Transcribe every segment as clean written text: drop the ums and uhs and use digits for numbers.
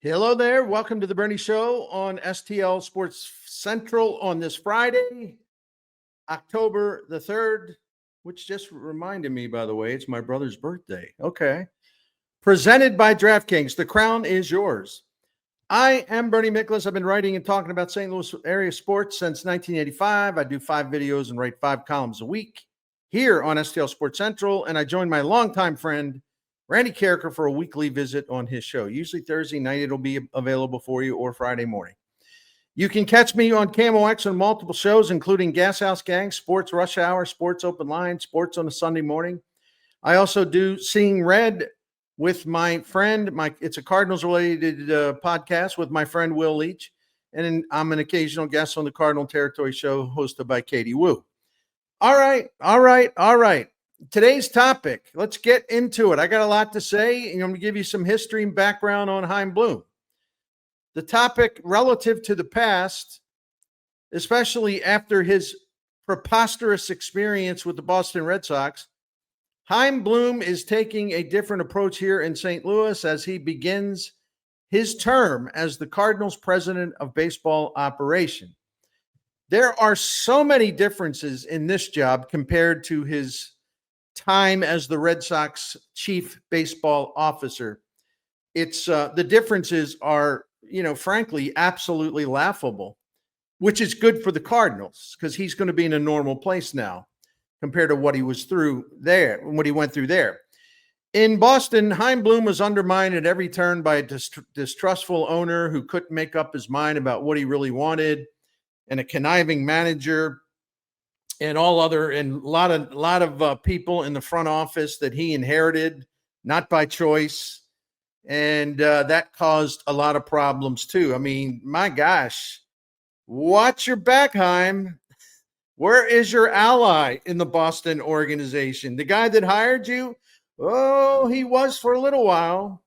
Hello there. Welcome to the Bernie Show on STL Sports Central on this Friday, October the 3rd, which just reminded me, by the way, it's my brother's birthday. Okay. Presented by DraftKings. The crown is yours. I am Bernie Miklasz. I've been writing and talking about St. Louis area sports since 1985. I do 5 videos and write 5 columns a week here on STL Sports Central, and I joined my longtime friend, Randy Carricker, for a weekly visit on his show. Usually Thursday night it'll be available for you, or Friday morning. You can catch me on Camo X on multiple shows, including Gas House Gang, Sports Rush Hour, Sports Open Line, Sports on a Sunday morning. I also do Seeing Red with my friend. It's a Cardinals-related podcast with my friend Will Leach, and I'm an occasional guest on the Cardinal Territory Show hosted by Katie Wu. All right. Today's topic, let's get into it. I got a lot to say, and I'm going to give you some history and background on Chaim Bloom. The topic relative to the past, especially after his preposterous experience with the Boston Red Sox, Chaim Bloom is taking a different approach here in St. Louis as he begins his term as the Cardinals president of baseball operation. There are so many differences in this job compared to his time as the Red Sox chief baseball officer. It's the differences are, frankly, absolutely laughable, which is good for the Cardinals because he's going to be in a normal place now compared to what he was through there, what he went through there. In Boston, Chaim Bloom was undermined at every turn by a distrustful owner who couldn't make up his mind about what he really wanted, and a conniving manager, and a lot of people in the front office that he inherited, not by choice. And that caused a lot of problems too. I mean, my gosh, watch your back, Chaim. Where is your ally in the Boston organization? The guy that hired you? Oh, he was for a little while.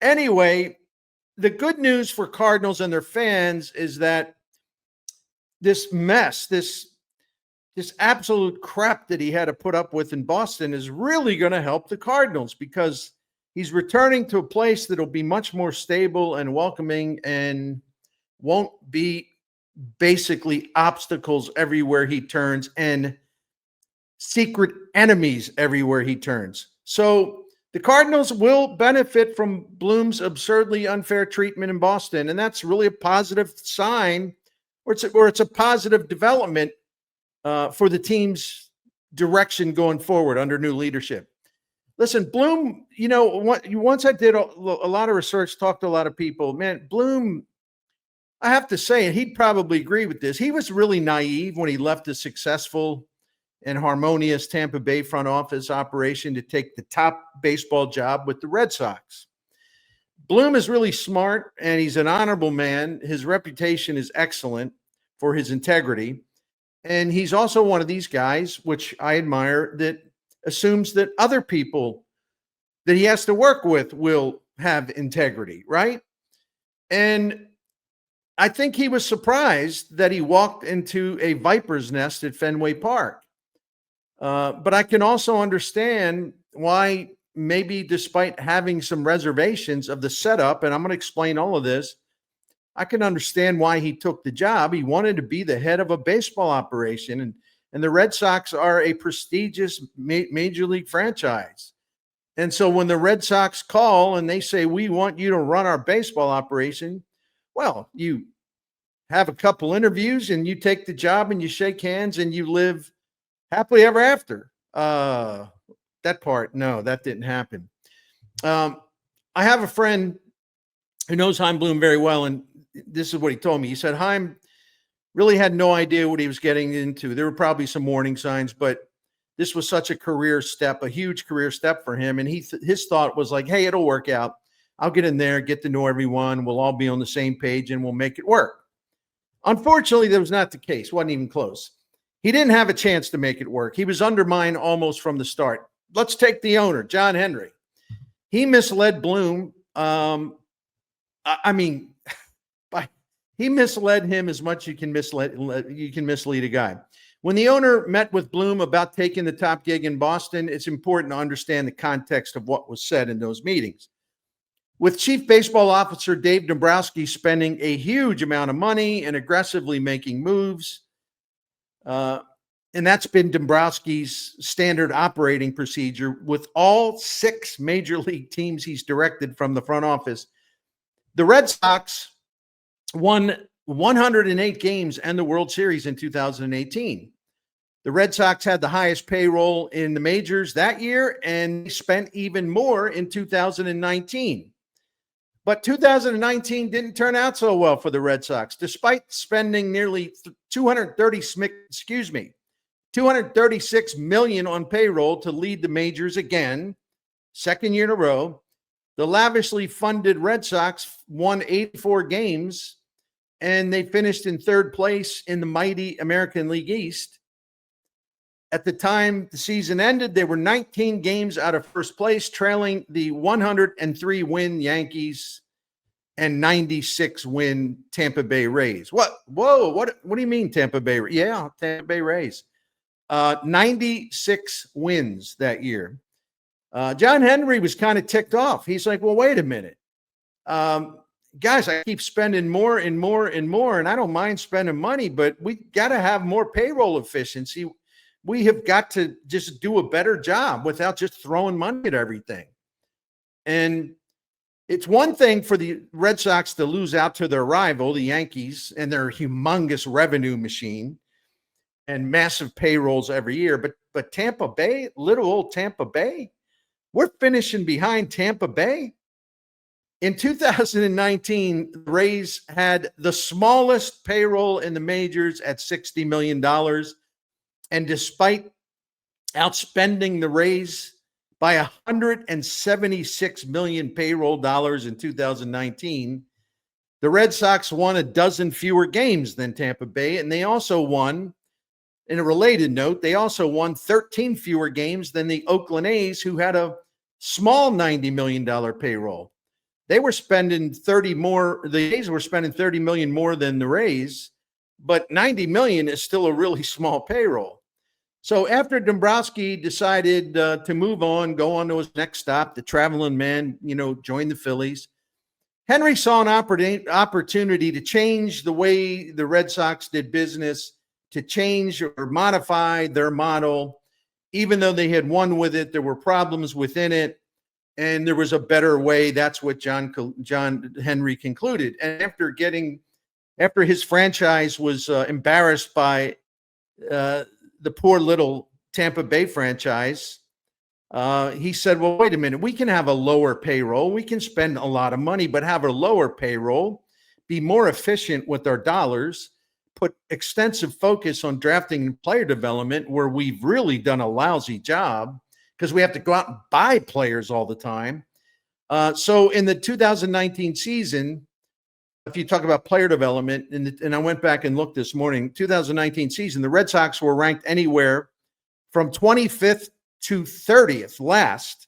Anyway, the good news for Cardinals and their fans is that this mess, this absolute crap that he had to put up with in Boston is really going to help the Cardinals because he's returning to a place that'll be much more stable and welcoming and won't be basically obstacles everywhere he turns and secret enemies everywhere he turns. So the Cardinals will benefit from Bloom's absurdly unfair treatment in Boston, and that's really a positive sign, or it's a positive development for the team's direction going forward under new leadership. Listen, Bloom, once I did a lot of research, talked to a lot of people, man, Bloom, I have to say, and he'd probably agree with this, he was really naive when he left a successful and harmonious Tampa Bay front office operation to take the top baseball job with the Red Sox. Bloom is really smart, and he's an honorable man. His reputation is excellent for his integrity. And he's also one of these guys, which I admire, that assumes that other people that he has to work with will have integrity, right? And I think he was surprised that he walked into a viper's nest at Fenway Park. But I can also understand why, maybe despite having some reservations of the setup, and I'm going to explain all of this, I can understand why he took the job. He wanted to be the head of a baseball operation, and the Red Sox are a prestigious major league franchise. And so when the Red Sox call and they say, we want you to run our baseball operation, well, you have a couple interviews and you take the job and you shake hands and you live happily ever after. That part, no, that didn't happen. I have a friend who knows Chaim Bloom very well, and this is what he told me. He said Chaim really had no idea what he was getting into. There were probably some warning signs, but this was such a career step, a huge career step for him. And his thought was like, hey, it'll work out. I'll get in there, get to know everyone. We'll all be on the same page and we'll make it work. Unfortunately, that was not the case. Wasn't even close. He didn't have a chance to make it work. He was undermined almost from the start. Let's take the owner, John Henry. He misled Bloom. He misled him as much as you can mislead a guy. When the owner met with Bloom about taking the top gig in Boston, it's important to understand the context of what was said in those meetings. With Chief Baseball Officer Dave Dombrowski spending a huge amount of money and aggressively making moves. And that's been Dombrowski's standard operating procedure with all 6 major league teams he's directed from the front office. The Red Sox won 108 games and the World Series in 2018. The Red Sox had the highest payroll in the majors that year and spent even more in 2019. But 2019 didn't turn out so well for the Red Sox, despite spending nearly 236 million on payroll to lead the majors again, second year in a row. The lavishly funded Red Sox won 84 games, and they finished in 3rd place in the mighty American League East. At the time the season ended, they were 19 games out of 1st place, trailing the 103-win Yankees and 96-win Tampa Bay Rays. What do you mean Tampa Bay? Yeah, Tampa Bay Rays. 96 wins that year. John Henry was kind of ticked off. He's like, well, wait a minute. Guys, I keep spending more and more and more, and I don't mind spending money, but we got to have more payroll efficiency. We have got to just do a better job without just throwing money at everything. And it's one thing for the Red Sox to lose out to their rival, the Yankees, and their humongous revenue machine and massive payrolls every year. But Tampa Bay, little old Tampa Bay, we're finishing behind Tampa Bay. In 2019, the Rays had the smallest payroll in the majors at $60 million. And despite outspending the Rays by 176 million payroll dollars in 2019, the Red Sox won a dozen fewer games than Tampa Bay. And they also won, in a related note, they also won 13 fewer games than the Oakland A's, who had a small $90 million payroll. They were spending 30 more. The A's were spending 30 million more than the Rays, but 90 million is still a really small payroll. So after Dombrowski decided to move on, go on to his next stop, the traveling man, join the Phillies, Henry saw an opportunity to change the way the Red Sox did business, to change or modify their model. Even though they had won with it, there were problems within it, and there was a better way. That's what John Henry concluded. And after his franchise was embarrassed by the poor little Tampa Bay franchise, he said, well, wait a minute, we can have a lower payroll. We can spend a lot of money, but have a lower payroll, be more efficient with our dollars, put extensive focus on drafting and player development, where we've really done a lousy job because we have to go out and buy players all the time. So in the 2019 season, if you talk about player development, and I went back and looked this morning, 2019 season, the Red Sox were ranked anywhere from 25th to 30th last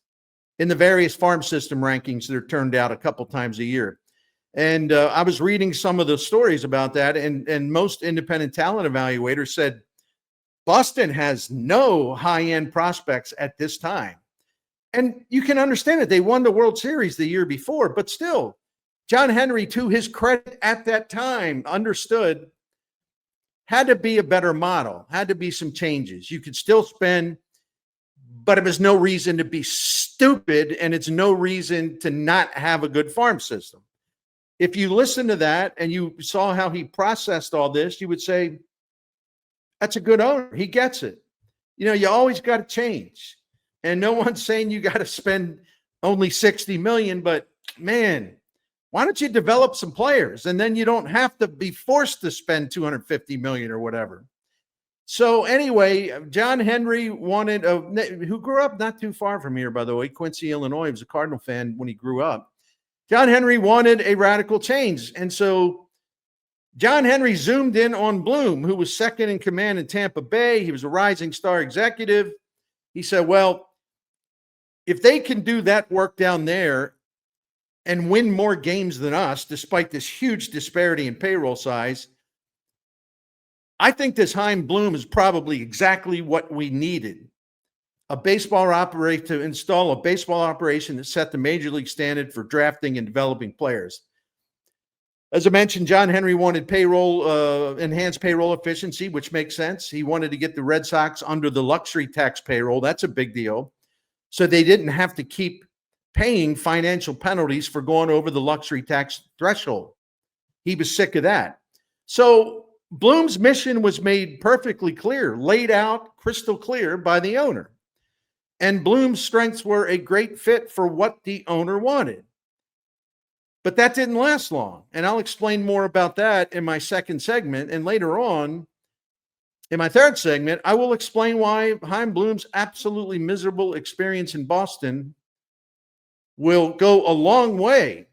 in the various farm system rankings that are turned out a couple times a year. And I was reading some of the stories about that, and most independent talent evaluators said Boston has no high-end prospects at this time. And you can understand it. They won the World Series the year before, but still, John Henry, to his credit at that time, understood had to be a better model, had to be some changes. You could still spend, but it was no reason to be stupid, and it's no reason to not have a good farm system. If you listen to that and you saw how he processed all this, you would say, that's a good owner. He gets it. You always got to change. And no one's saying you got to spend only 60 million, but man, why don't you develop some players, and then you don't have to be forced to spend 250 million or whatever. So anyway, John Henry who grew up not too far from here, by the way, Quincy, Illinois. He was a Cardinal fan when he grew up. John Henry wanted a radical change. And so John Henry zoomed in on Bloom, who was second in command in Tampa Bay. He was a rising star executive. He said, well, if they can do that work down there and win more games than us, despite this huge disparity in payroll size, I think this Chaim Bloom is probably exactly what we needed. to install a baseball operation that set the major league standard for drafting and developing players. As I mentioned, John Henry wanted enhanced payroll efficiency, which makes sense. He wanted to get the Red Sox under the luxury tax payroll. That's a big deal. So they didn't have to keep paying financial penalties for going over the luxury tax threshold. He was sick of that. So Bloom's mission was made perfectly clear, laid out crystal clear by the owner. And Bloom's strengths were a great fit for what the owner wanted. But that didn't last long. And I'll explain more about that in my second segment. And later on, in my third segment, I will explain why Chaim Bloom's absolutely miserable experience in Boston will go a long way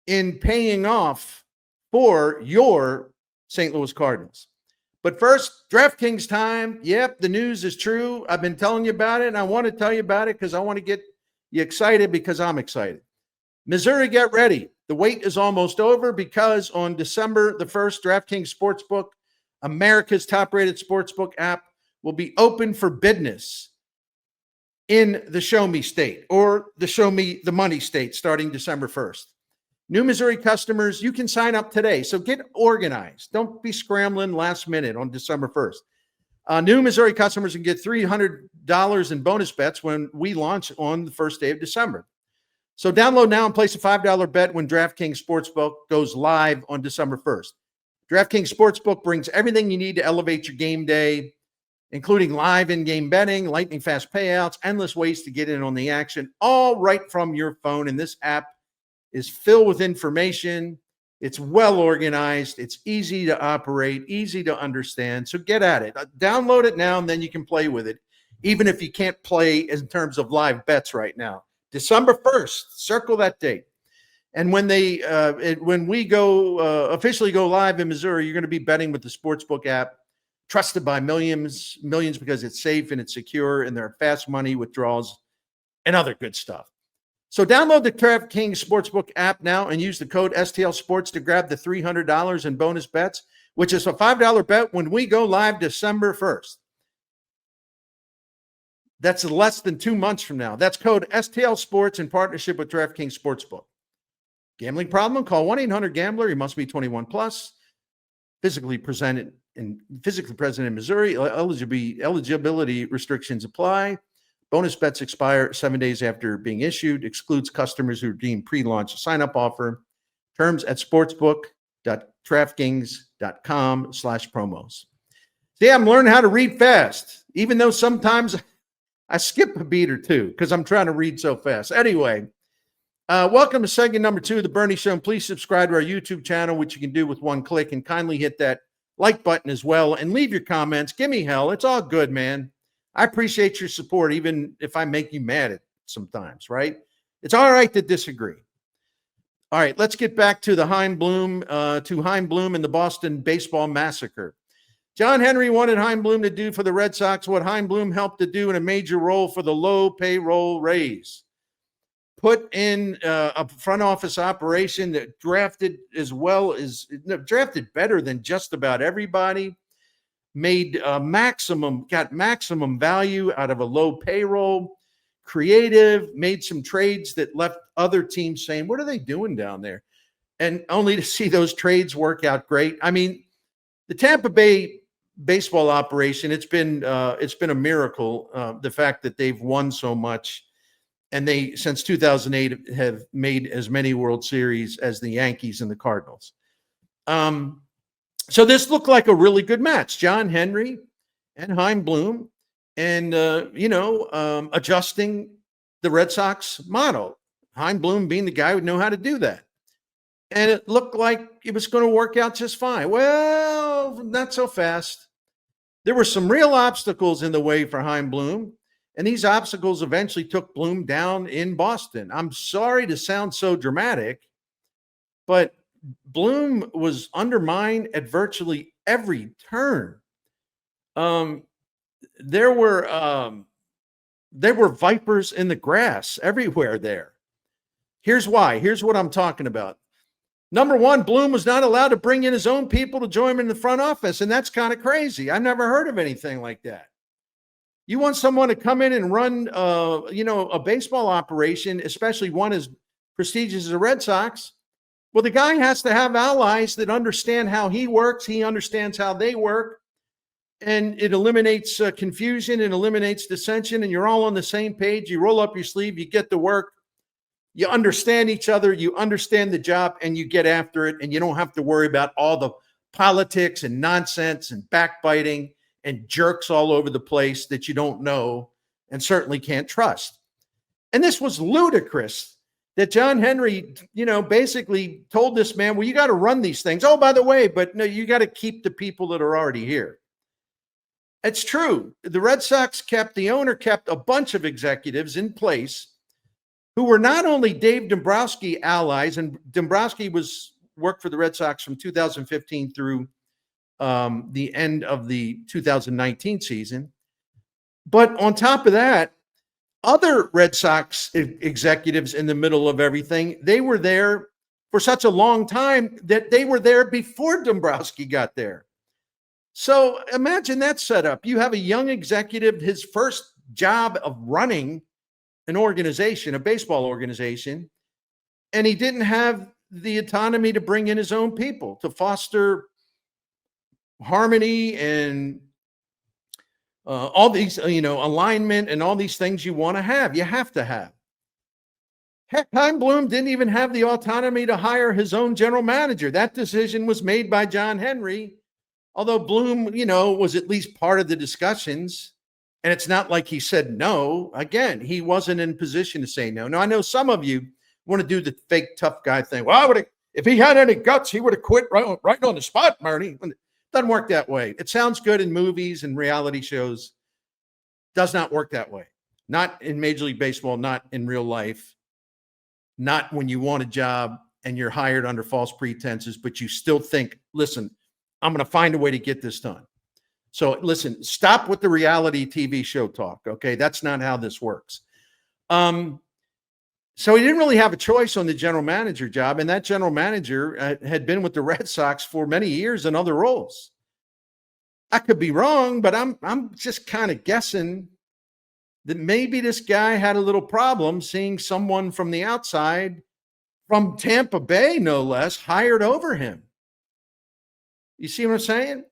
in paying off for your St. Louis Cardinals. But first, DraftKings time. Yep, the news is true. I've been telling you about it, and I want to tell you about it because I want to get you excited because I'm excited. Missouri, get ready. The wait is almost over because on December the 1st, DraftKings Sportsbook, America's top-rated sportsbook app, will be open for business in the Show Me State or the Show Me the Money State starting December 1st. New Missouri customers, you can sign up today. So get organized. Don't be scrambling last minute on December 1st. New Missouri customers can get $300 in bonus bets when we launch on the first day of December. So download now and place a $5 bet when DraftKings Sportsbook goes live on December 1st. DraftKings Sportsbook brings everything you need to elevate your game day, including live in-game betting, lightning-fast payouts, endless ways to get in on the action, all right from your phone. And this app is filled with information. It's well organized. It's easy to operate, easy to understand. So get at it. Download it now, and then you can play with it, even if you can't play in terms of live bets right now. December 1st, circle that date. And when we officially go live in Missouri, you're going to be betting with the Sportsbook app, trusted by millions because it's safe and it's secure, and there are fast money withdrawals and other good stuff. So download the DraftKings Sportsbook app now and use the code STL Sports to grab the $300 in bonus bets, which is a $5 bet when we go live December 1st. That's less than 2 months from now. That's code STL Sports in partnership with DraftKings Sportsbook. Gambling problem? Call 1-800-GAMBLER. You must be 21 plus. Physically present in Missouri. Eligibility restrictions apply. Bonus bets expire 7 days after being issued. Excludes customers who are deemed pre-launch sign-up offer. Terms at sportsbook.draftkings.com/promos. See, I'm learning how to read fast, even though sometimes I skip a beat or two because I'm trying to read so fast. Anyway, welcome to segment number 2 of the Bernie Show. And please subscribe to our YouTube channel, which you can do with one click, and kindly hit that like button as well. And leave your comments. Give me hell. It's all good, man. I appreciate your support, even if I make you mad at sometimes, right? It's all right to disagree. All right, let's get back to Chaim Bloom and the Boston baseball massacre. John Henry wanted Chaim Bloom to do for the Red Sox what Chaim Bloom helped to do in a major role for the low payroll Rays. Put in a front office operation that drafted better than just about everybody. Got maximum value out of a low payroll, creative, made some trades that left other teams saying, what are they doing down there? And only to see those trades work out great. I mean, the Tampa Bay baseball operation, it's been a miracle, the fact that they've won so much. And they, since 2008, have made as many World Series as the Yankees and the Cardinals. So this looked like a really good match. John Henry and Chaim Bloom, and adjusting the Red Sox model. Chaim Bloom being the guy who would know how to do that. And it looked like it was going to work out just fine. Well, not so fast. There were some real obstacles in the way for Chaim Bloom, and these obstacles eventually took Bloom down in Boston. I'm sorry to sound so dramatic, but Bloom was undermined at virtually every turn. There were vipers in the grass everywhere there. Here's why. Here's what I'm talking about. Number one, Bloom was not allowed to bring in his own people to join him in the front office, and that's kind of crazy. I've never heard of anything like that. You want someone to come in and run, a baseball operation, especially one as prestigious as the Red Sox. Well, the guy has to have allies that understand how he works. He understands how they work. And it eliminates confusion and eliminates dissension. And you're all on the same page. You roll up your sleeve, you get to work. You understand each other. You understand the job and you get after it. And you don't have to worry about all the politics and nonsense and backbiting and jerks all over the place that you don't know and certainly can't trust. And this was ludicrous that John Henry, basically told this man, well, you got to run these things. Oh, by the way, but no, you got to keep the people that are already here. It's true. The owner kept a bunch of executives in place who were not only Dave Dombrowski allies, and Dombrowski worked for the Red Sox from 2015 through the end of the 2019 season. But on top of that, other Red Sox executives in the middle of everything, they were there for such a long time that they were there before Dombrowski got there. So imagine that setup. You have a young executive, his first job of running an organization, a baseball organization, and he didn't have the autonomy to bring in his own people to foster harmony and all these, alignment and all these things you want to have. You have to have. Heck, Chaim Bloom didn't even have the autonomy to hire his own general manager. That decision was made by John Henry, although Bloom, was at least part of the discussions. And it's not like he said no. Again, he wasn't in position to say no. Now, I know some of you want to do the fake tough guy thing. Well, if he had any guts, he would have quit right on the spot, Marty. It doesn't work that way. It sounds good in movies and reality shows. Does not work that way. Not in Major League Baseball, not in real life. Not when you want a job and you're hired under false pretenses, but you still think, listen, I'm going to find a way to get this done. So listen, stop with the reality TV show talk. Okay. That's not how this works. So he didn't really have a choice on the general manager job. And that general manager had been with the Red Sox for many years in other roles. I could be wrong, but I'm just kind of guessing that maybe this guy had a little problem seeing someone from the outside, from Tampa Bay, no less, hired over him. You see what I'm saying?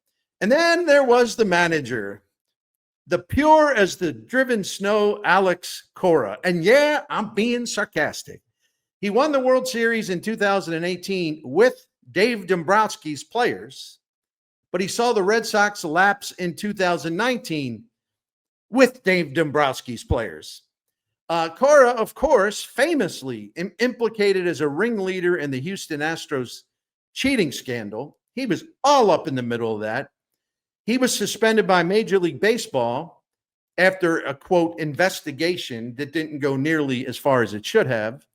And then there was the manager, the pure as the driven snow, Alex Cora. And yeah, I'm being sarcastic. He won the World Series in 2018 with Dave Dombrowski's players, but he saw the Red Sox lapse in 2019 with Dave Dombrowski's players. Cora, of course, famously implicated as a ringleader in the Houston Astros cheating scandal. He was all up in the middle of that. He was suspended by Major League Baseball after a, quote, investigation that didn't go nearly as far as it should have.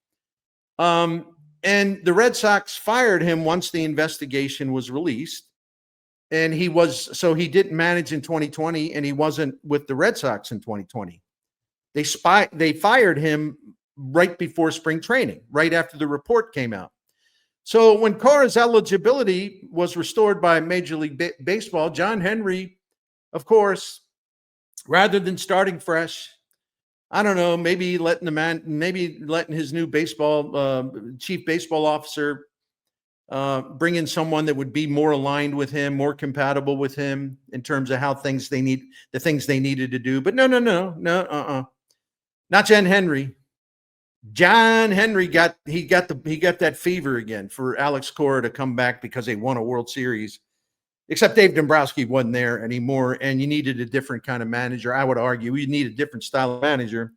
And the Red Sox fired him once the investigation was released. And he didn't manage in 2020, and he wasn't with the Red Sox in 2020. They fired him right before spring training, right after the report came out. So when Cora's eligibility was restored by Major League Baseball, John Henry, of course, rather than starting fresh, I don't know, maybe letting his new chief baseball officer bring in someone that would be more aligned with him, more compatible with him in terms of the things they needed to do. But no, not John Henry. John Henry got that fever again for Alex Cora to come back because they won a World Series. Except Dave Dombrowski wasn't there anymore, and you needed a different kind of manager. I would argue you need a different style of manager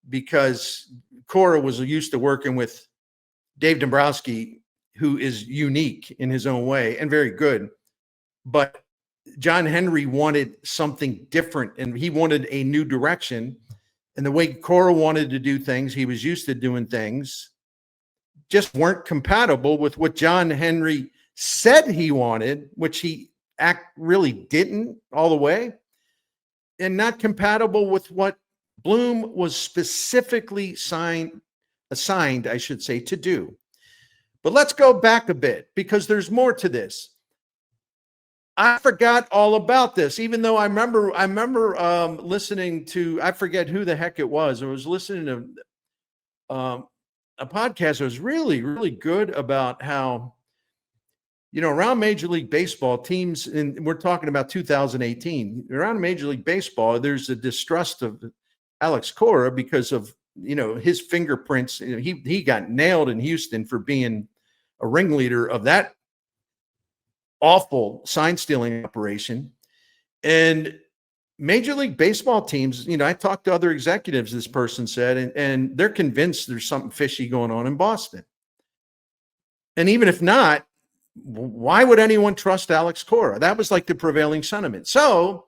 because Cora was used to working with Dave Dombrowski, who is unique in his own way and very good. But John Henry wanted something different, and he wanted a new direction. And the way Cora wanted to do things, he was used to doing things, just weren't compatible with what John Henry said he wanted, which he really didn't all the way, and not compatible with what Bloom was specifically assigned, I should say, to do. But let's go back a bit because there's more to this. I forgot all about this, even though I remember listening to, I forget who the heck it was. I was listening to a podcast that was really, really good about how, around Major League Baseball teams, and we're talking about 2018, around Major League Baseball, there's a distrust of Alex Cora because of, his fingerprints. He got nailed in Houston for being a ringleader of that awful sign stealing operation. And Major League Baseball teams, I talked to other executives, this person said, and they're convinced there's something fishy going on in Boston. And even if not, why would anyone trust Alex Cora? That was like the prevailing sentiment. So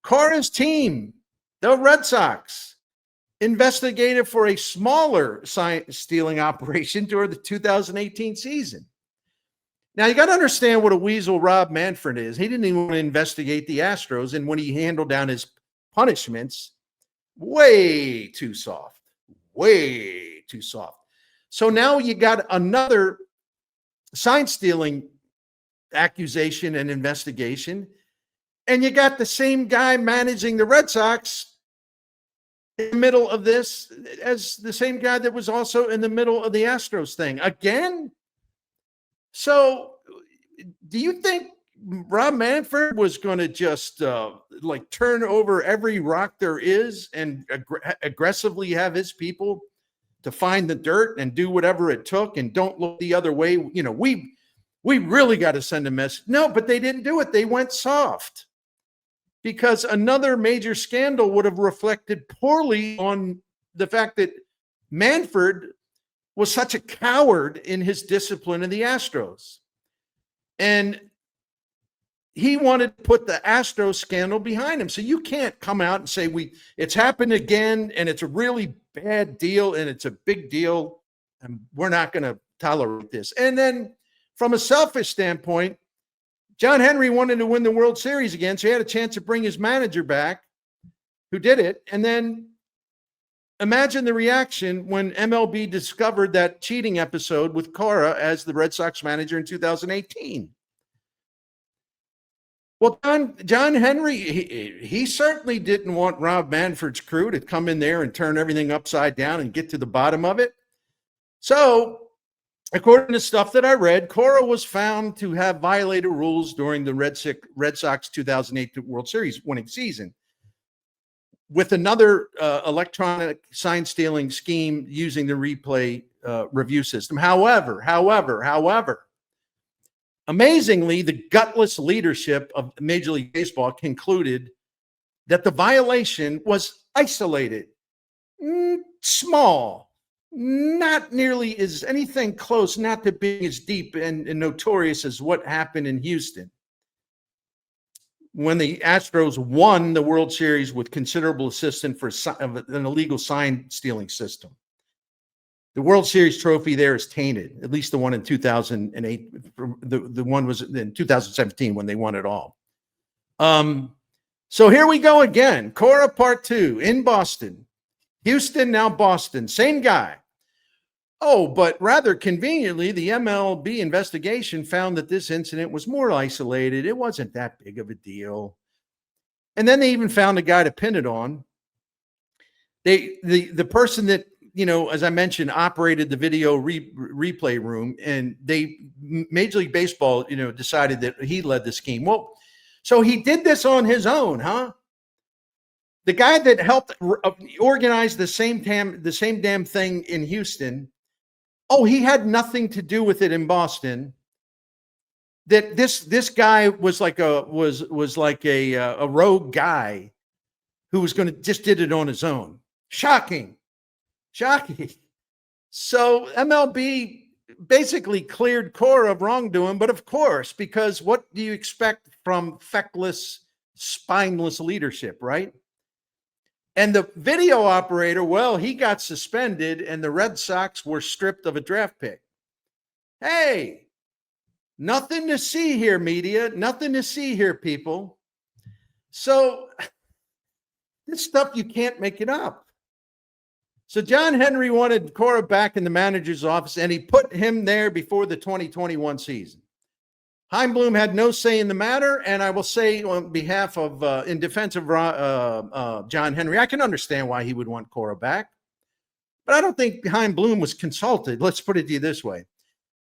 Cora's team, the Red Sox, investigated for a smaller sign stealing operation during the 2018 season. Now, you got to understand what a weasel Rob Manfred is. He didn't even want to investigate the Astros, and when he handled down his punishments, way too soft. So now you got another sign stealing accusation and investigation, and you got the same guy managing the Red Sox in the middle of this as the same guy that was also in the middle of the Astros thing again. So do you think Rob Manfred was going to just turn over every rock there is and aggressively have his people to find the dirt and do whatever it took and don't look the other way? We really got to send a message. No, but they didn't do it. They went soft because another major scandal would have reflected poorly on the fact that Manfred was such a coward in his discipline of the Astros. And he wanted to put the Astros scandal behind him. So you can't come out and say it's happened again and it's a really bad deal and it's a big deal and we're not going to tolerate this. And then from a selfish standpoint, John Henry wanted to win the World Series again, so he had a chance to bring his manager back, who did it. And then imagine the reaction when MLB discovered that cheating episode with Cora as the Red Sox manager in 2018. Well, John Henry, he certainly didn't want Rob Manfred's crew to come in there and turn everything upside down and get to the bottom of it. So, according to stuff that I read, Cora was found to have violated rules during the Red Sox 2008 World Series winning season with another electronic sign stealing scheme using the replay review system. However, amazingly, the gutless leadership of Major League Baseball concluded that the violation was isolated, small, not nearly as anything close, not to being as deep and notorious as what happened in Houston when the Astros won the World Series with considerable assistance of an illegal sign stealing system. The World Series trophy there is tainted, at least the one in 2008. The one was in 2017 when they won it all. So here we go again. Cora Part 2 in Boston. Houston, now Boston. Same guy. Oh, but rather conveniently, the MLB investigation found that this incident was more isolated. It wasn't that big of a deal. And then they even found a guy to pin it on. The person that, as I mentioned, operated the video replay room, and Major League Baseball, decided that he led the scheme. Well, so he did this on his own, huh? The guy that helped organize the same damn thing in Houston, he had nothing to do with it in Boston. That this guy was like a rogue guy who was going to just did it on his own. Shocking. So MLB basically cleared Cora of wrongdoing, but of course, because what do you expect from feckless, spineless leadership, right? And the video operator, well, he got suspended and the Red Sox were stripped of a draft pick. Hey, nothing to see here, media. Nothing to see here, people. So this stuff, you can't make it up. So John Henry wanted Cora back in the manager's office, and he put him there before the 2021 season. Chaim Bloom had no say in the matter, and I will say on behalf of, in defense of John Henry, I can understand why he would want Cora back, but I don't think Chaim Bloom was consulted. Let's put it to you this way.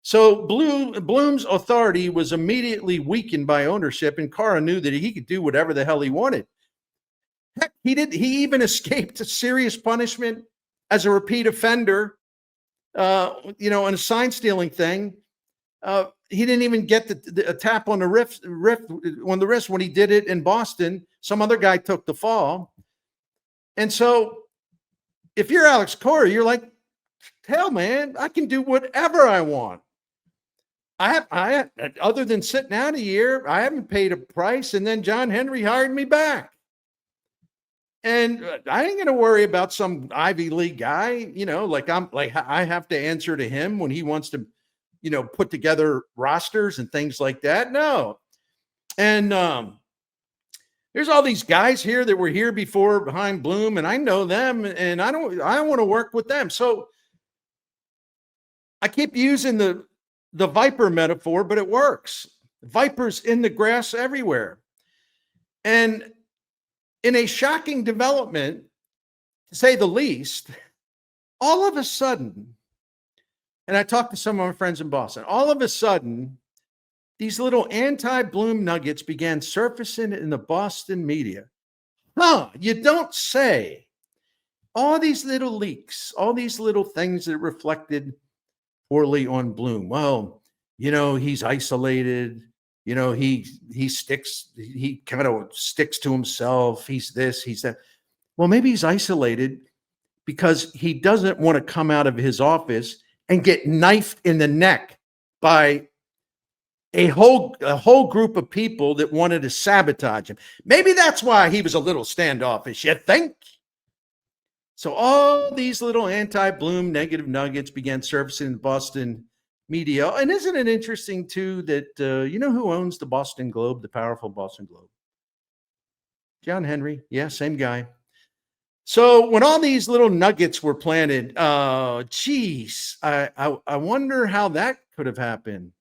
So Bloom's authority was immediately weakened by ownership, and Cora knew that he could do whatever the hell he wanted. Heck, he even escaped a serious punishment as a repeat offender, in a sign stealing thing. He didn't even get a tap on the wrist when he did it in Boston. Some other guy took the fall. And so if you're Alex Cora, you're like, hell, man, I can do whatever I want. I other than sitting out a year, I haven't paid a price. And then John Henry hired me back. And I ain't going to worry about some Ivy League guy, I have to answer to him when he wants to, put together rosters and things like that. No. And there's all these guys here that were here before behind Bloom, and I know them, and I want to work with them. So I keep using the viper metaphor, but it works. Vipers in the grass everywhere. And in a shocking development, to say the least, all of a sudden, and I talked to some of my friends in Boston, all of a sudden, these little anti-Bloom nuggets began surfacing in the Boston media. You don't say. All these little leaks, all these little things that reflected poorly on Bloom. Well, he's isolated. He kind of sticks to himself. He's this, he's that. Well, maybe he's isolated because he doesn't want to come out of his office and get knifed in the neck by a whole group of people that wanted to sabotage him. Maybe that's why he was a little standoffish, you think? So all these little anti-Bloom negative nuggets began surfacing in the Boston media. And isn't it interesting, too, that who owns the Boston Globe, the powerful Boston Globe? John Henry. Yeah, same guy. So when all these little nuggets were planted, I wonder how that could have happened.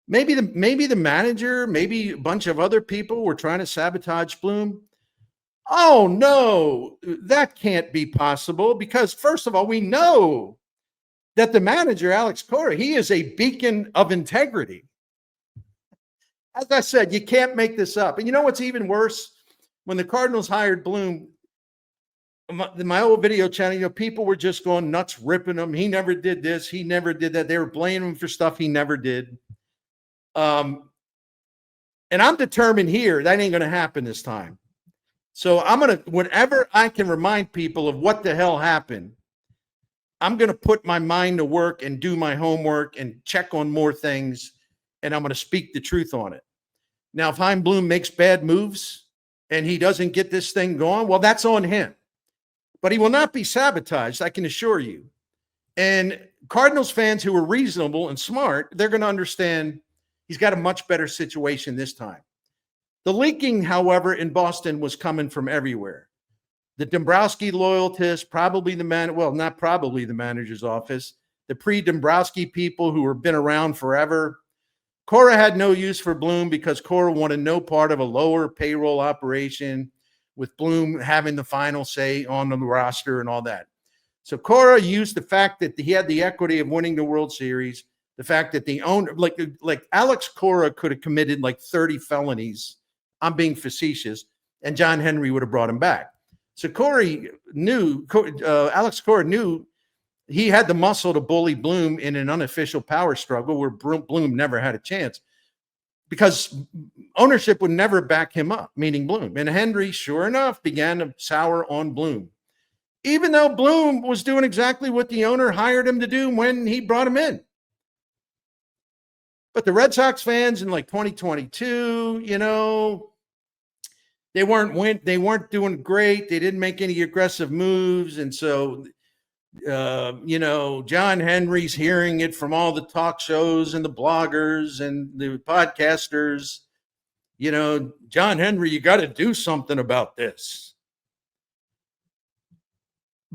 Maybe the manager, maybe a bunch of other people were trying to sabotage Bloom. Oh, no, that can't be possible because, first of all, we know that the manager, Alex Cora, he is a beacon of integrity. As I said, you can't make this up. And you know what's even worse? When the Cardinals hired Bloom, my old video channel, people were just going nuts, ripping him. He never did this. He never did that. They were blaming him for stuff he never did. And I'm determined here that ain't going to happen this time. So I'm going to, whenever I can remind people of what the hell happened, I'm going to put my mind to work and do my homework and check on more things, and I'm going to speak the truth on it. Now, if Chaim Bloom makes bad moves and he doesn't get this thing going, well, that's on him. But he will not be sabotaged, I can assure you. And Cardinals fans who are reasonable and smart, they're going to understand he's got a much better situation this time. The leaking, however, in Boston was coming from everywhere. The Dombrowski loyalists, not probably the manager's office, the pre-Dombrowski people who have been around forever. Cora had no use for Bloom because Cora wanted no part of a lower payroll operation with Bloom having the final say on the roster and all that. So Cora used the fact that he had the equity of winning the World Series, the fact that the owner, like Alex Cora could have committed like 30 felonies. I'm being facetious, and John Henry would have brought him back. So Alex Cora knew he had the muscle to bully Bloom in an unofficial power struggle where Bloom never had a chance because ownership would never back him up, meaning Bloom. And Henry, sure enough, began to sour on Bloom, even though Bloom was doing exactly what the owner hired him to do when he brought him in. But the Red Sox fans in like 2022, they weren't doing great. They didn't make any aggressive moves. And so, John Henry's hearing it from all the talk shows and the bloggers and the podcasters. John Henry, you got to do something about this.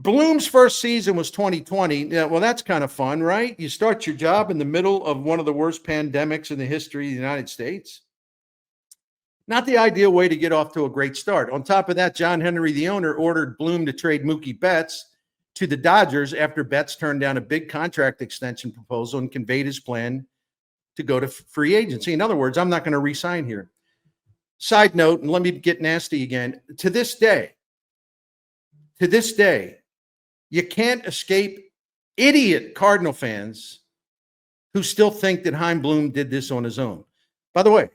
Bloom's first season was 2020. Yeah, well, that's kind of fun, right? You start your job in the middle of one of the worst pandemics in the history of the United States. Not the ideal way to get off to a great start. On top of that, John Henry, the owner, ordered Bloom to trade Mookie Betts to the Dodgers after Betts turned down a big contract extension proposal and conveyed his plan to go to free agency. In other words, I'm not going to re-sign here. Side note, and let me get nasty again. To this day, you can't escape idiot Cardinal fans who still think that Chaim Bloom did this on his own. By the way,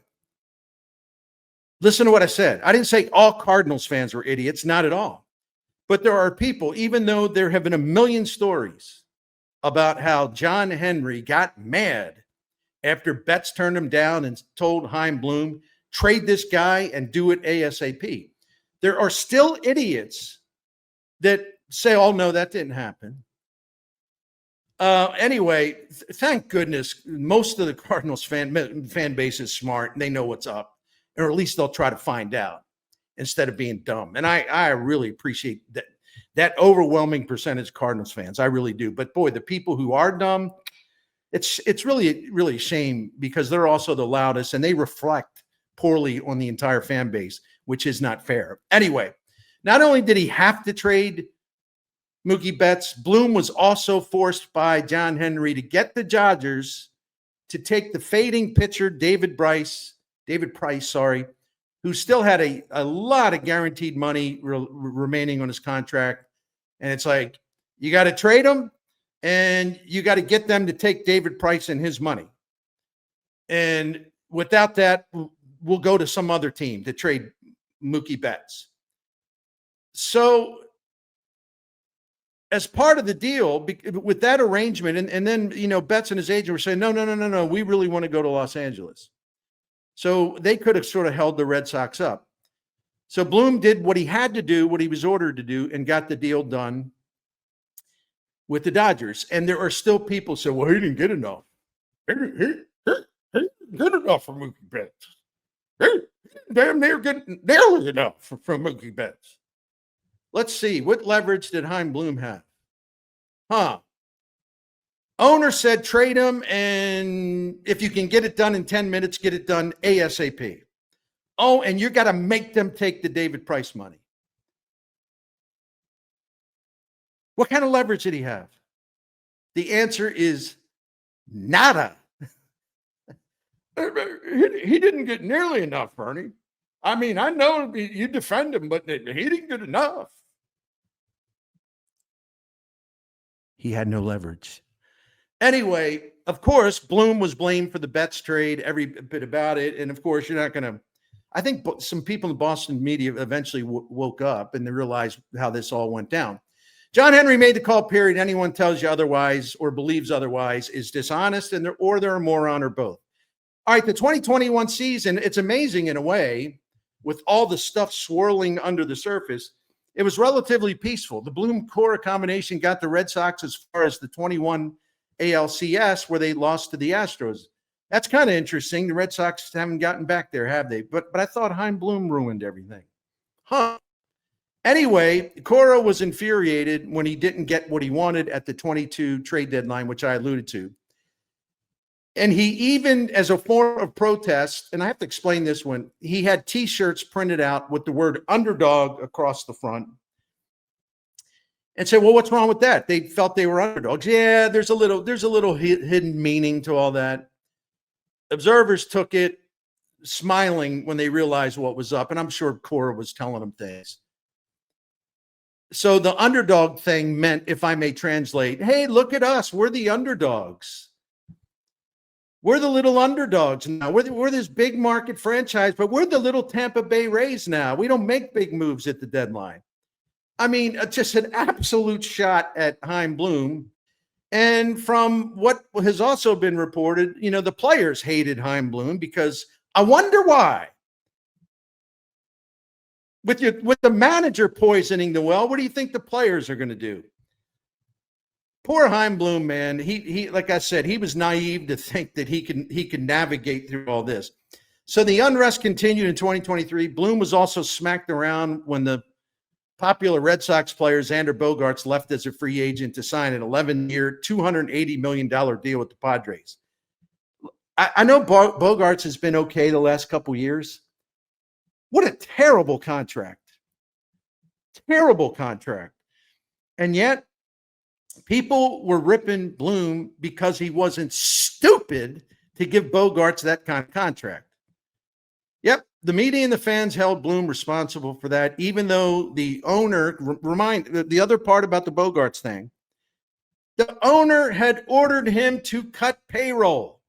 listen to what I said. I didn't say all Cardinals fans were idiots, not at all. But there are people, even though there have been a million stories about how John Henry got mad after Betts turned him down and told Chaim Bloom, trade this guy and do it ASAP. There are still idiots that say, oh, no, that didn't happen. Anyway, thank goodness most of the Cardinals fan base is smart and they know what's up, or at least they'll try to find out instead of being dumb. And I really appreciate that overwhelming percentage of Cardinals fans. I really do. But boy, the people who are dumb, it's really, really a shame because they're also the loudest and they reflect poorly on the entire fan base, which is not fair. Anyway, not only did he have to trade Mookie Betts, Bloom was also forced by John Henry to get the Dodgers to take the fading pitcher David Price, who still had a lot of guaranteed money remaining on his contract. And it's like, you got to trade him and you got to get them to take David Price and his money. And without that, we'll go to some other team to trade Mookie Betts. So as part of the deal with that arrangement, and then, Betts and his agent were saying, no, we really want to go to Los Angeles. So they could have sort of held the Red Sox up. So Bloom did what he had to do, what he was ordered to do, and got the deal done with the Dodgers. And there are still people say, well, he didn't get enough. He didn't get enough for Mookie Betts. He damn near getting nearly enough from Mookie Betts. Let's see. What leverage did Chaim Bloom have? Owner said trade him, and if you can get it done in 10 minutes, get it done ASAP. Oh, and you got to make them take the David Price money. What kind of leverage did he have? The answer is nada. He didn't get nearly enough, Bernie. I mean, I know you defend him, but he didn't get enough. He had no leverage. Anyway, of course, Bloom was blamed for the Betts trade, every bit about it. And of course, you're not going to, I think some people in the Boston media eventually woke up and they realized how this all went down. John Henry made the call, period. Anyone tells you otherwise or believes otherwise is dishonest or they're a moron or both. All right, the 2021 season, it's amazing in a way with all the stuff swirling under the surface. It was relatively peaceful. The Bloom-Cora combination got the Red Sox as far as the 21 ALCS, where they lost to the Astros. That's kind of interesting. The Red Sox haven't gotten back there, have they? But I thought Chaim Bloom ruined everything. Anyway, Cora was infuriated when he didn't get what he wanted at the 22 trade deadline, which I alluded to. And he even, as a form of protest, and I have to explain this one, he had T-shirts printed out with the word underdog across the front and said, well, what's wrong with that? They felt they were underdogs. Yeah, there's a little hidden meaning to all that. Observers took it smiling when they realized what was up, and I'm sure Cora was telling them things. So the underdog thing meant, if I may translate, hey, look at us. We're the underdogs. We're the little underdogs now. We're this big market franchise, but we're the little Tampa Bay Rays now. We don't make big moves at the deadline. I mean, just an absolute shot at Chaim Bloom. And from what has also been reported, the players hated Chaim Bloom because I wonder why. With the manager poisoning the well, what do you think the players are going to do? Poor Chaim Bloom, man. He like I said, he was naive to think that he can navigate through all this. So the unrest continued in 2023. Bloom was also smacked around when the popular Red Sox player Xander Bogaerts left as a free agent to sign an 11-year, $280 million deal with the Padres. I know Bogaerts has been okay the last couple years. What a terrible contract. Terrible contract. And yet, people were ripping Bloom because he wasn't stupid to give Bogaerts that kind of contract. Yep, the media and the fans held Bloom responsible for that, even though the owner, the other part about the Bogaerts thing, the owner had ordered him to cut payroll.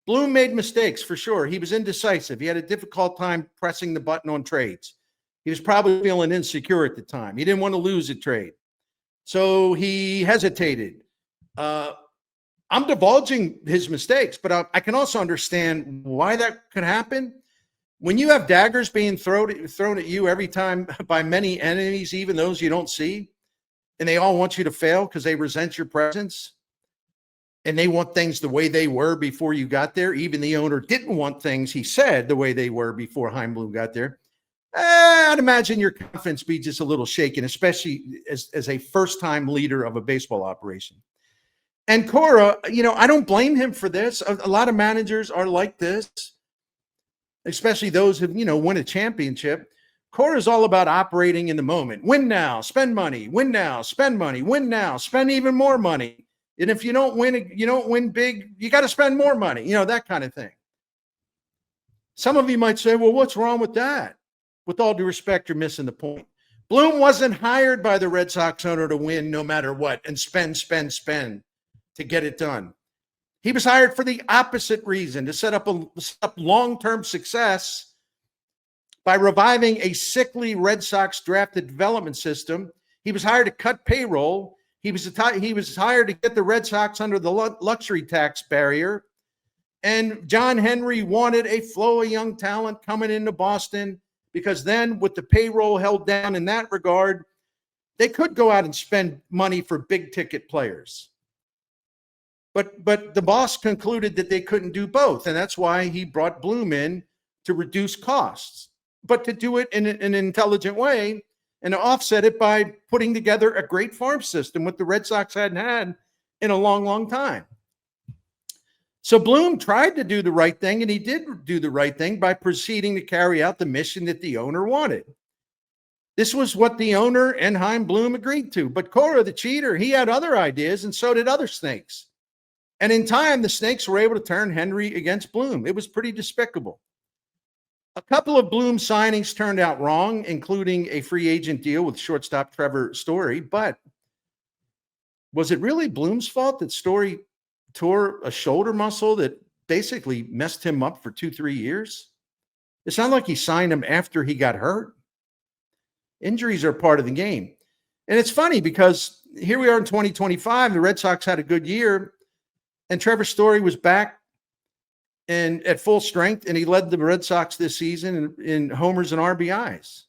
Bloom made mistakes for sure. He was indecisive. He had a difficult time pressing the button on trades. He was probably feeling insecure at the time. He didn't want to lose a trade. So he hesitated. I'm divulging his mistakes, but I can also understand why that could happen. When you have daggers being thrown at you every time by many enemies, even those you don't see, and they all want you to fail because they resent your presence, and they want things the way they were before you got there. Even the owner didn't want things, he said, the way they were before Chaim Bloom got there. I'd imagine your confidence be just a little shaken, especially as a first-time leader of a baseball operation. And Cora, I don't blame him for this. A lot of managers are like this, especially those who, win a championship. Cora is all about operating in the moment. Win now, spend money. Win now, spend money. Win now, spend even more money. And if you don't win big, you got to spend more money, that kind of thing. Some of you might say, well, what's wrong with that? With all due respect, you're missing the point. Bloom wasn't hired by the Red Sox owner to win no matter what and spend to get it done. He was hired for the opposite reason, to set up long-term success by reviving a sickly Red Sox drafted development system. He was hired to cut payroll. He was hired to get the Red Sox under the luxury tax barrier. And John Henry wanted a flow of young talent coming into Boston, because then with the payroll held down in that regard, they could go out and spend money for big ticket players. But the boss concluded that they couldn't do both. And that's why he brought Bloom in to reduce costs, but to do it in an intelligent way and to offset it by putting together a great farm system, what the Red Sox hadn't had in a long, long time. So Bloom tried to do the right thing, and he did do the right thing by proceeding to carry out the mission that the owner wanted. This was what the owner and Chaim Bloom agreed to. But Cora, the cheater, he had other ideas, and so did other snakes. And in time, the snakes were able to turn Henry against Bloom. It was pretty despicable. A couple of Bloom signings turned out wrong, including a free agent deal with shortstop Trevor Story. But was it really Bloom's fault that Story tore a shoulder muscle that basically messed him up for 2-3 years? It's not like he signed him after he got hurt. Injuries are part of the game. And it's funny because here we are in 2025. The Red Sox had a good year, and Trevor Story was back and at full strength, and he led the Red Sox this season in homers and RBIs.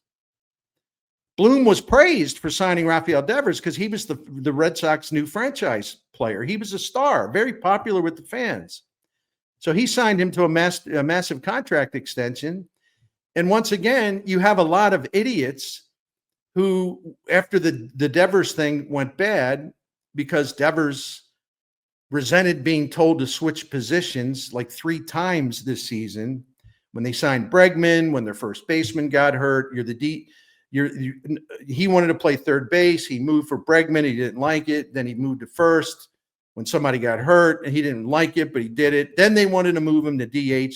Bloom was praised for signing Rafael Devers because he was the Red Sox new franchise player. He was a star, very popular with the fans. So he signed him to a massive contract extension. And once again, you have a lot of idiots who, after the Devers thing went bad, because Devers resented being told to switch positions like 3 times this season, when they signed Bregman, when their first baseman got hurt, he wanted to play third base. He moved for Bregman. He didn't like it. Then he moved to first when somebody got hurt, and he didn't like it, but he did it. Then they wanted to move him to DH,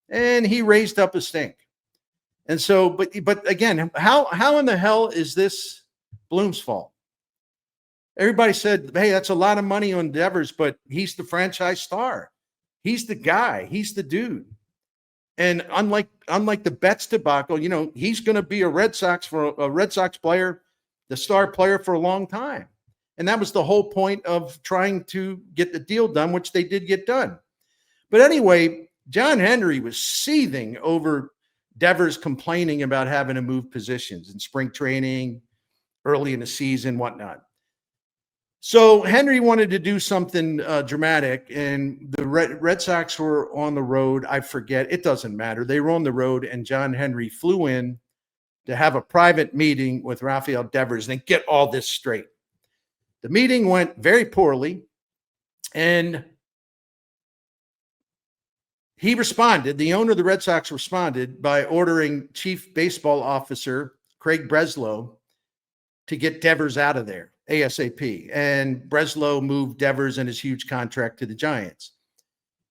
and he raised up a stink. And so, but again, how in the hell is this Bloom's fault? Everybody said, hey, that's a lot of money on Devers, but he's the franchise star. He's the guy. He's the dude. And unlike the Betts debacle, he's going to be a Red Sox player, the star player for a long time. And that was the whole point of trying to get the deal done, which they did get done. But anyway, John Henry was seething over Devers complaining about having to move positions in spring training, early in the season, whatnot. So Henry wanted to do something dramatic, and the Red Sox were on the road. I forget. It doesn't matter. They were on the road, and John Henry flew in to have a private meeting with Rafael Devers and get all this straight. The meeting went very poorly, and he responded. The owner of the Red Sox responded by ordering Chief Baseball Officer Craig Breslow to get Devers out of there ASAP. And Breslow moved Devers and his huge contract to the Giants.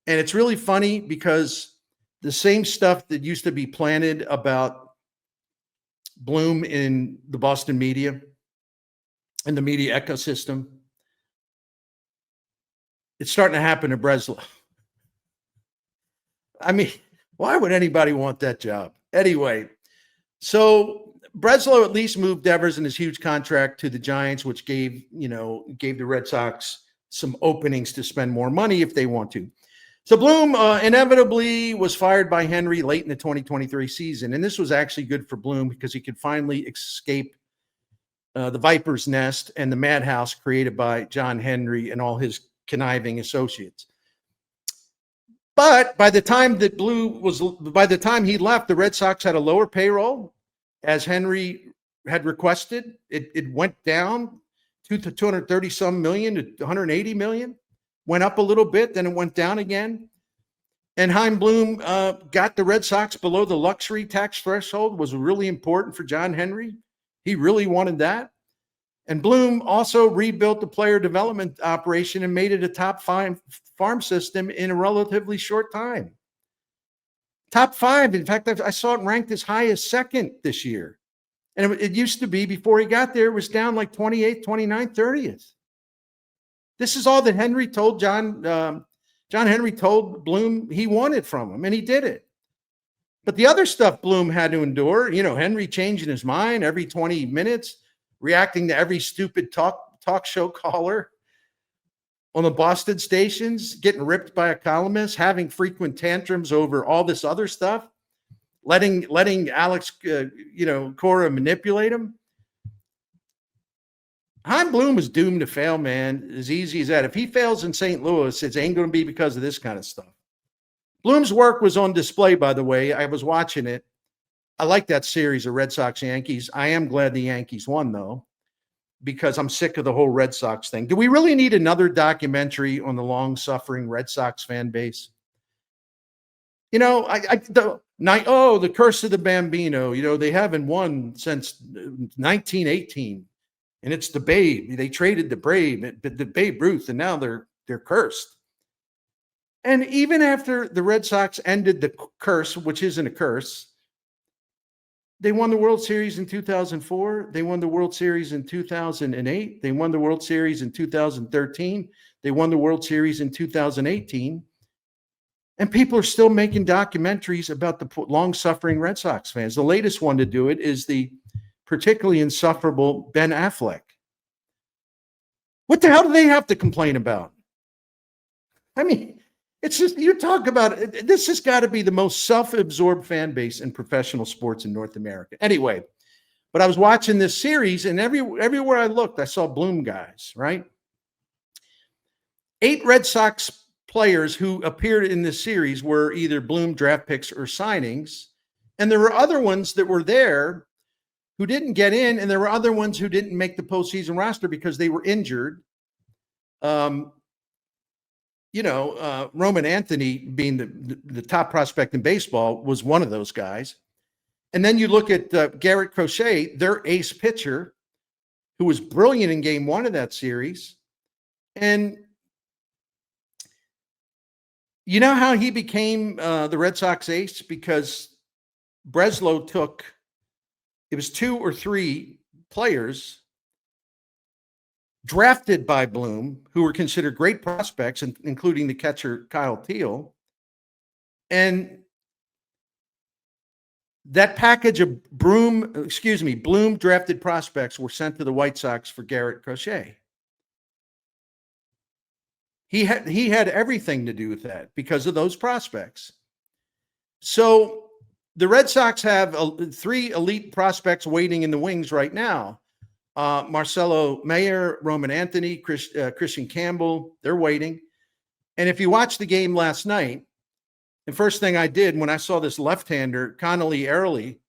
And it's really funny because the same stuff that used to be planted about Bloom in the Boston media and the media ecosystem, it's starting to happen to Breslow. I mean, why would anybody want that job? Anyway, so Breslow at least moved Devers and his huge contract to the Giants, which gave the Red Sox some openings to spend more money if they want to. So Bloom inevitably was fired by Henry late in the 2023 season. And this was actually good for Bloom because he could finally escape the Viper's nest and the madhouse created by John Henry and all his conniving associates. But by the time he left, the Red Sox had a lower payroll, as Henry had requested. It went down to 230 some million to 180 million, went up a little bit, then it went down again. And Chaim Bloom got the Red Sox below the luxury tax threshold, was really important for John Henry. He really wanted that. And Bloom also rebuilt the player development operation and made it a top 5 farm system in a relatively short time. Top 5. In fact, I saw it ranked as high as 2nd this year. And it used to be, before he got there, it was down like 28th, 29th, 30th. This is all that Henry told John Henry told Bloom he wanted from him, and he did it. But the other stuff Bloom had to endure, Henry changing his mind every 20 minutes, reacting to every stupid talk show caller on the Boston stations, getting ripped by a columnist, having frequent tantrums over all this other stuff, letting Alex Cora manipulate him. Chaim Bloom is doomed to fail, man. As easy as that. If he fails in St. Louis, it ain't going to be because of this kind of stuff. Bloom's work was on display, by the way. I was watching it. I like that series of Red Sox Yankees. I am glad the Yankees won, though, because I'm sick of the whole Red Sox thing. Do we really need another documentary on the long-suffering Red Sox fan base? The curse of the Bambino. They haven't won since 1918, and it's the Babe. They traded the Babe Ruth, and now they're cursed. And even after the Red Sox ended the curse, which isn't a curse, they won the World Series in 2004. They won the World Series in 2008. They won the World Series in 2013. They won the World Series in 2018. And people are still making documentaries about the long-suffering Red Sox fans. The latest one to do it is the particularly insufferable Ben Affleck. What the hell do they have to complain about? I mean, it's just, you talk about it. This has got to be the most self-absorbed fan base in professional sports in North America. Anyway, but I was watching this series, and everywhere I looked, I saw Bloom guys, right? 8 Red Sox players who appeared in this series were either Bloom draft picks or signings. And there were other ones that were there who didn't get in, and there were other ones who didn't make the postseason roster because they were injured. Roman Anthony, being the top prospect in baseball, was one of those guys. And then you look at Garrett Crochet, their ace pitcher, who was brilliant in game 1 of that series. And you know how he became the Red Sox ace? Because Breslow took, it was 2 or 3 players drafted by Bloom, who were considered great prospects, including the catcher Kyle Teal. And that package of Bloom drafted prospects were sent to the White Sox for Garrett Crochet. He had everything to do with that because of those prospects. So the Red Sox have 3 elite prospects waiting in the wings right now. Marcelo Mayer, Roman Anthony, Christian Campbell, they're waiting. And if you watch the game last night, the first thing I did when I saw this left-hander, Connolly Early,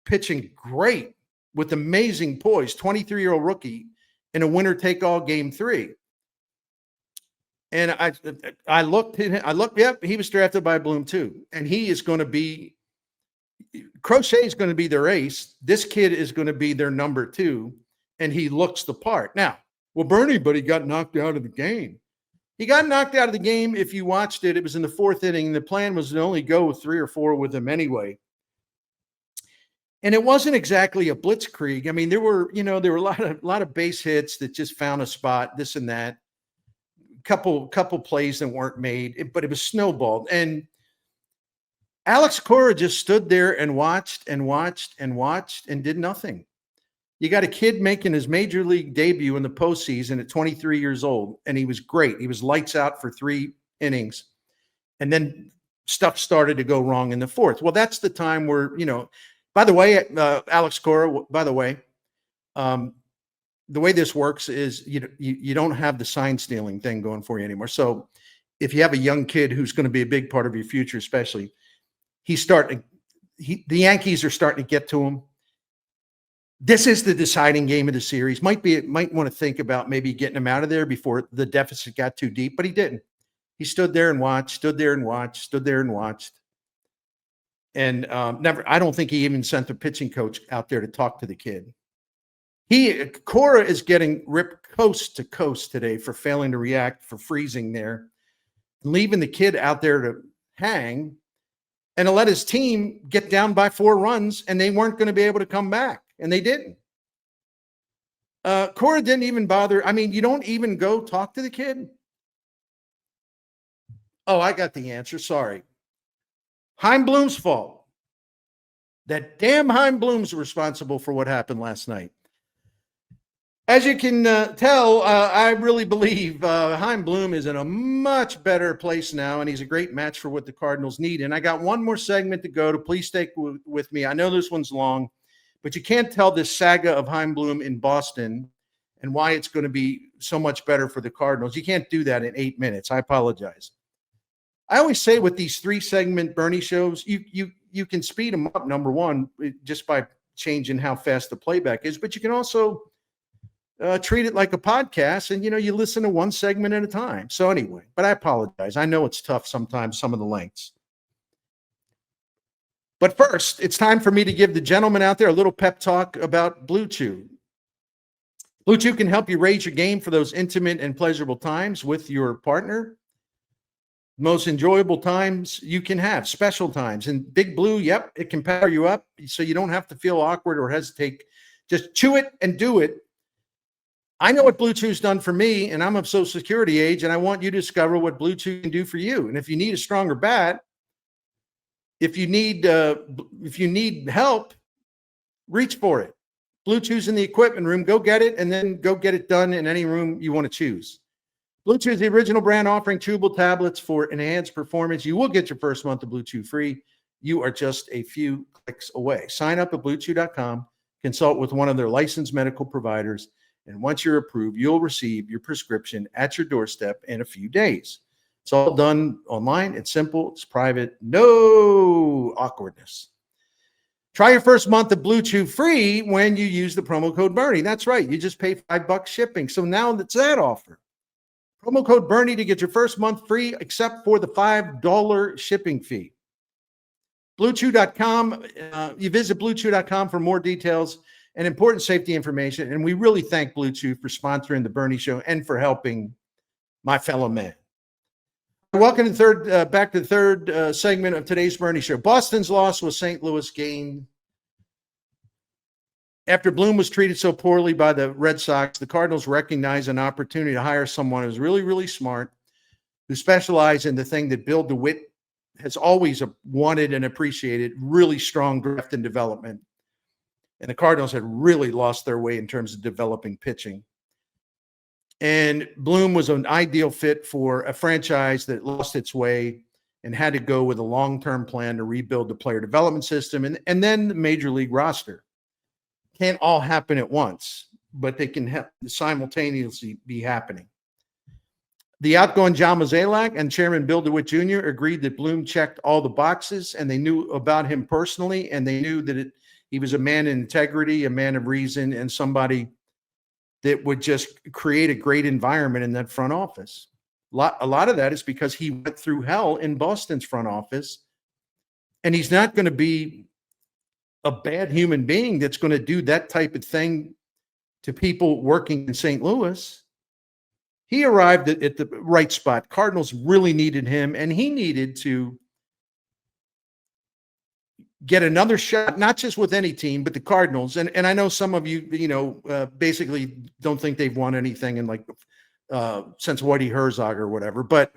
pitching great with amazing poise, 23-year-old rookie in a winner-take-all game 3. And I looked, yep, he was drafted by Bloom too. And he is going to be, Crochet is going to be their ace. This kid is going to be their number 2, and he looks the part. Now, well, Bernie, but he got knocked out of the game. He got knocked out of the game. If you watched it, it was in the 4th inning. The plan was to only go 3 or 4 with him anyway. And it wasn't exactly a blitzkrieg. I mean, there were a lot of base hits that just found a spot, this and that. Couple plays that weren't made, but it was snowballed. And Alex Cora just stood there and watched and watched and watched and did nothing. You got a kid making his major league debut in the postseason at 23 years old, and he was great. He was lights out for 3 innings. And then stuff started to go wrong in the 4th. Well, that's the time where, by the way, Alex Cora, by the way, the way this works is you don't have the sign stealing thing going for you anymore. So if you have a young kid who's going to be a big part of your future, especially, the Yankees are starting to get to him. This is the deciding game of the series. Might want to think about maybe getting him out of there before the deficit got too deep, but he didn't. He stood there and watched. And I don't think he even sent the pitching coach out there to talk to the kid. Cora is getting ripped coast to coast today for failing to react, for freezing there, leaving the kid out there to hang, and to let his team get down by 4 runs, and they weren't going to be able to come back, and they didn't. Cora didn't even bother. I mean, you don't even go talk to the kid. Oh, I got the answer. Sorry. Chaim Bloom's fault. That damn Chaim Bloom's responsible for what happened last night. As you can tell, I really believe Chaim Bloom is in a much better place now, and he's a great match for what the Cardinals need. And I got one more segment to go to. Please stay with me. I know this one's long, but you can't tell this saga of Chaim Bloom in Boston and why it's going to be so much better for the Cardinals. You can't do that in 8 minutes. I apologize. I always say with these 3-segment Bernie shows, you can speed them up, number one, just by changing how fast the playback is, but you can also treat it like a podcast, and you listen to one segment at a time. So anyway, but I apologize. I know it's tough sometimes, some of the lengths. But first, it's time for me to give the gentleman out there a little pep talk about Blue Chew. Blue Chew can help you raise your game for those intimate and pleasurable times with your partner. Most enjoyable times you can have, special times. And Big Blue, yep, it can power you up so you don't have to feel awkward or hesitate. Just chew it and do it. I know what Blue Chew's done for me, and I'm of Social Security age, and I want you to discover what Blue Chew can do for you. And if you need a stronger bat, if you need help, reach for it. Blue Chew's in the equipment room. Go get it, and then go get it done in any room you want to choose. Blue Chew is the original brand offering chewable tablets for enhanced performance. You will get your first month of Blue Chew free. You are just a few clicks away. Sign up at BlueChew.com, consult with one of their licensed medical providers, and once you're approved, you'll receive your prescription at your doorstep in a few days. It's all done online. It's simple. It's private. No awkwardness. Try your first month of Blue Chew free when you use the promo code Bernie. That's right. You just pay $5 shipping. So now that's that offer. Promo code Bernie to get your first month free, except for the $5 shipping fee. BlueChew.com. You visit BlueChew.com for more details and important safety information. And we really thank Blue Chew for sponsoring the Bernie Show and for helping my fellow man. Welcome to back to the third segment of today's Bernie Show. Boston's loss was St. Louis' gain. After Bloom was treated so poorly by the Red Sox, the Cardinals recognized an opportunity to hire someone who's really, really smart, who specialized in the thing that Bill DeWitt has always wanted and appreciated, really strong draft and development. And the Cardinals had really lost their way in terms of developing pitching. And Bloom was an ideal fit for a franchise that lost its way and had to go with a long-term plan to rebuild the player development system and then the major league roster. Can't all happen at once, but they can simultaneously be happening. The outgoing John Mozeliak and Chairman Bill DeWitt Jr. agreed that Bloom checked all the boxes, and they knew about him personally, and they knew that He was a man of integrity, a man of reason, and somebody that would just create a great environment in that front office. A lot of that is because he went through hell in Boston's front office, and he's not going to be a bad human being that's going to do that type of thing to people working in St. Louis. He arrived at the right spot. Cardinals really needed him, and he needed to get another shot, not just with any team, but the Cardinals. And I know some of you, basically don't think they've won anything in since Whitey Herzog or whatever. But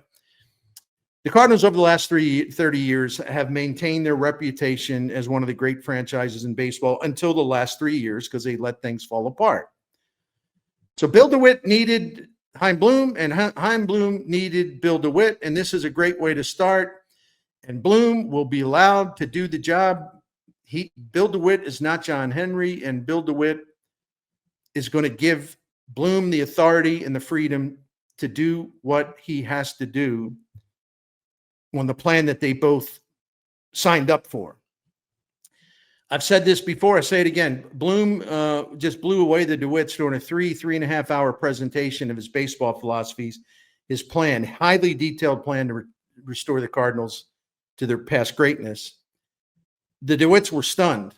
the Cardinals over the last 30 years have maintained their reputation as one of the great franchises in baseball until the last 3 years, because they let things fall apart. So Bill DeWitt needed Chaim Bloom, and Chaim Bloom needed Bill DeWitt, and this is a great way to start. And Bloom will be allowed to do the job. Bill DeWitt is not John Henry, and Bill DeWitt is going to give Bloom the authority and the freedom to do what he has to do on the plan that they both signed up for. I've said this before. I say it again. Bloom just blew away the DeWitts during a 3.5 hour presentation of his baseball philosophies, his plan, highly detailed plan to restore the Cardinals to their past greatness. The DeWitts were stunned,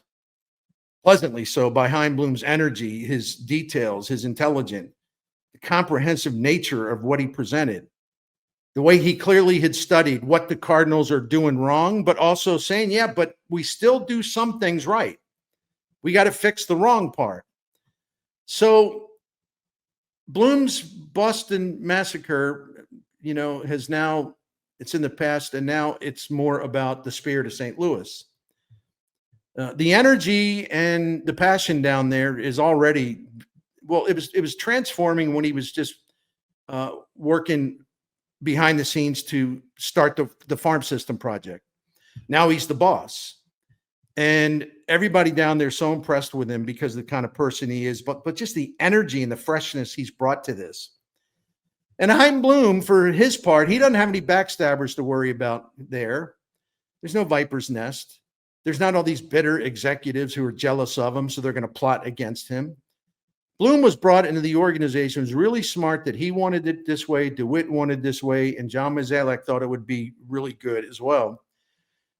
pleasantly so, by Chaim Bloom's energy, his details, his intelligence, the comprehensive nature of what he presented, the way he clearly had studied what the Cardinals are doing wrong, but also saying, yeah, but we still do some things right. We got to fix the wrong part. So Bloom's Boston massacre, has now, it's in the past, and now it's more about the spirit of St. Louis. The energy and the passion down there is already, it was transforming when he was just working behind the scenes to start the farm system project. Now he's the boss, and everybody down there is so impressed with him because of the kind of person he is, but just the energy and the freshness he's brought to this. And Chaim Bloom, for his part, he doesn't have any backstabbers to worry about there. There's no viper's nest. There's not all these bitter executives who are jealous of him, so they're going to plot against him. Bloom was brought into the organization. It was really smart that he wanted it this way, DeWitt wanted this way, and John Mozeliak thought it would be really good as well.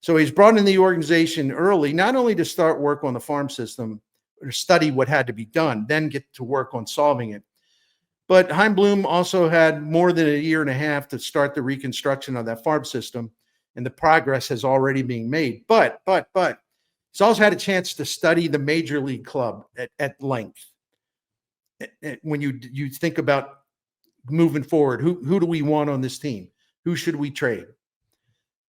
So he's brought in the organization early, not only to start work on the farm system or study what had to be done, then get to work on solving it. But Chaim Bloom also had more than 1.5 years to start the reconstruction of that farm system, and the progress has already been made. But he's also had a chance to study the major league club at length. When you think about moving forward, who do we want on this team? Who should we trade?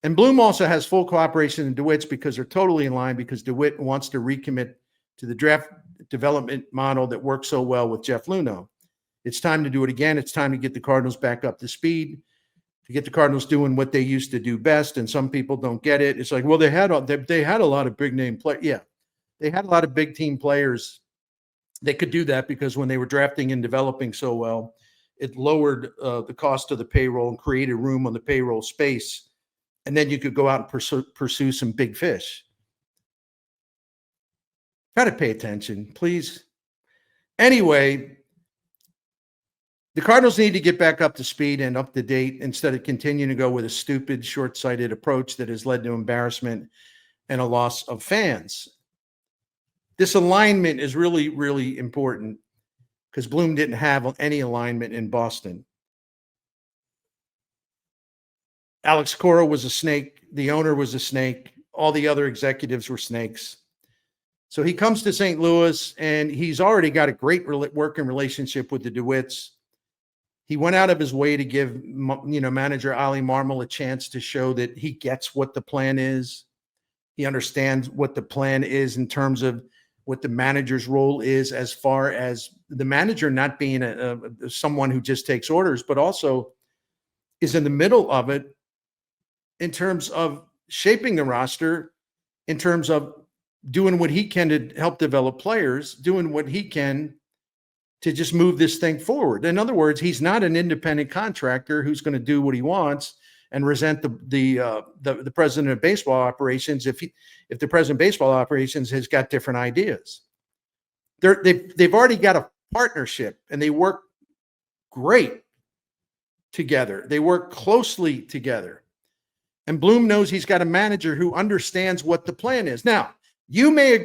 And Bloom also has full cooperation in DeWitt's because they're totally in line, because DeWitt wants to recommit to the draft development model that worked so well with Jeff Luhnow. It's time to do it again. It's time to get the Cardinals back up to speed, to get the Cardinals doing what they used to do best. And some people don't get it. It's like, well, they had a lot of big name players. Yeah, they had a lot of big team players. They could do that because when they were drafting and developing so well, it lowered the cost of the payroll and created room on the payroll space. And then you could go out and pursue some big fish. Try to pay attention, please. Anyway, the Cardinals need to get back up to speed and up to date instead of continuing to go with a stupid, short-sighted approach that has led to embarrassment and a loss of fans. This alignment is really, really important because Bloom didn't have any alignment in Boston. Alex Cora was a snake. The owner was a snake. All the other executives were snakes. So he comes to St. Louis, and he's already got a great working relationship with the DeWitts. He went out of his way to give, manager Ali Marmol a chance to show that he gets what the plan is. He understands what the plan is in terms of what the manager's role is, as far as the manager not being someone who just takes orders, but also is in the middle of it in terms of shaping the roster, in terms of doing what he can to help develop players, doing what he can to just move this thing forward. In other words, he's not an independent contractor who's going to do what he wants and resent the president of baseball operations if the president of baseball operations has got different ideas. They've already got a partnership, and they work great together. They work closely together. And Bloom knows he's got a manager who understands what the plan is. Now, you may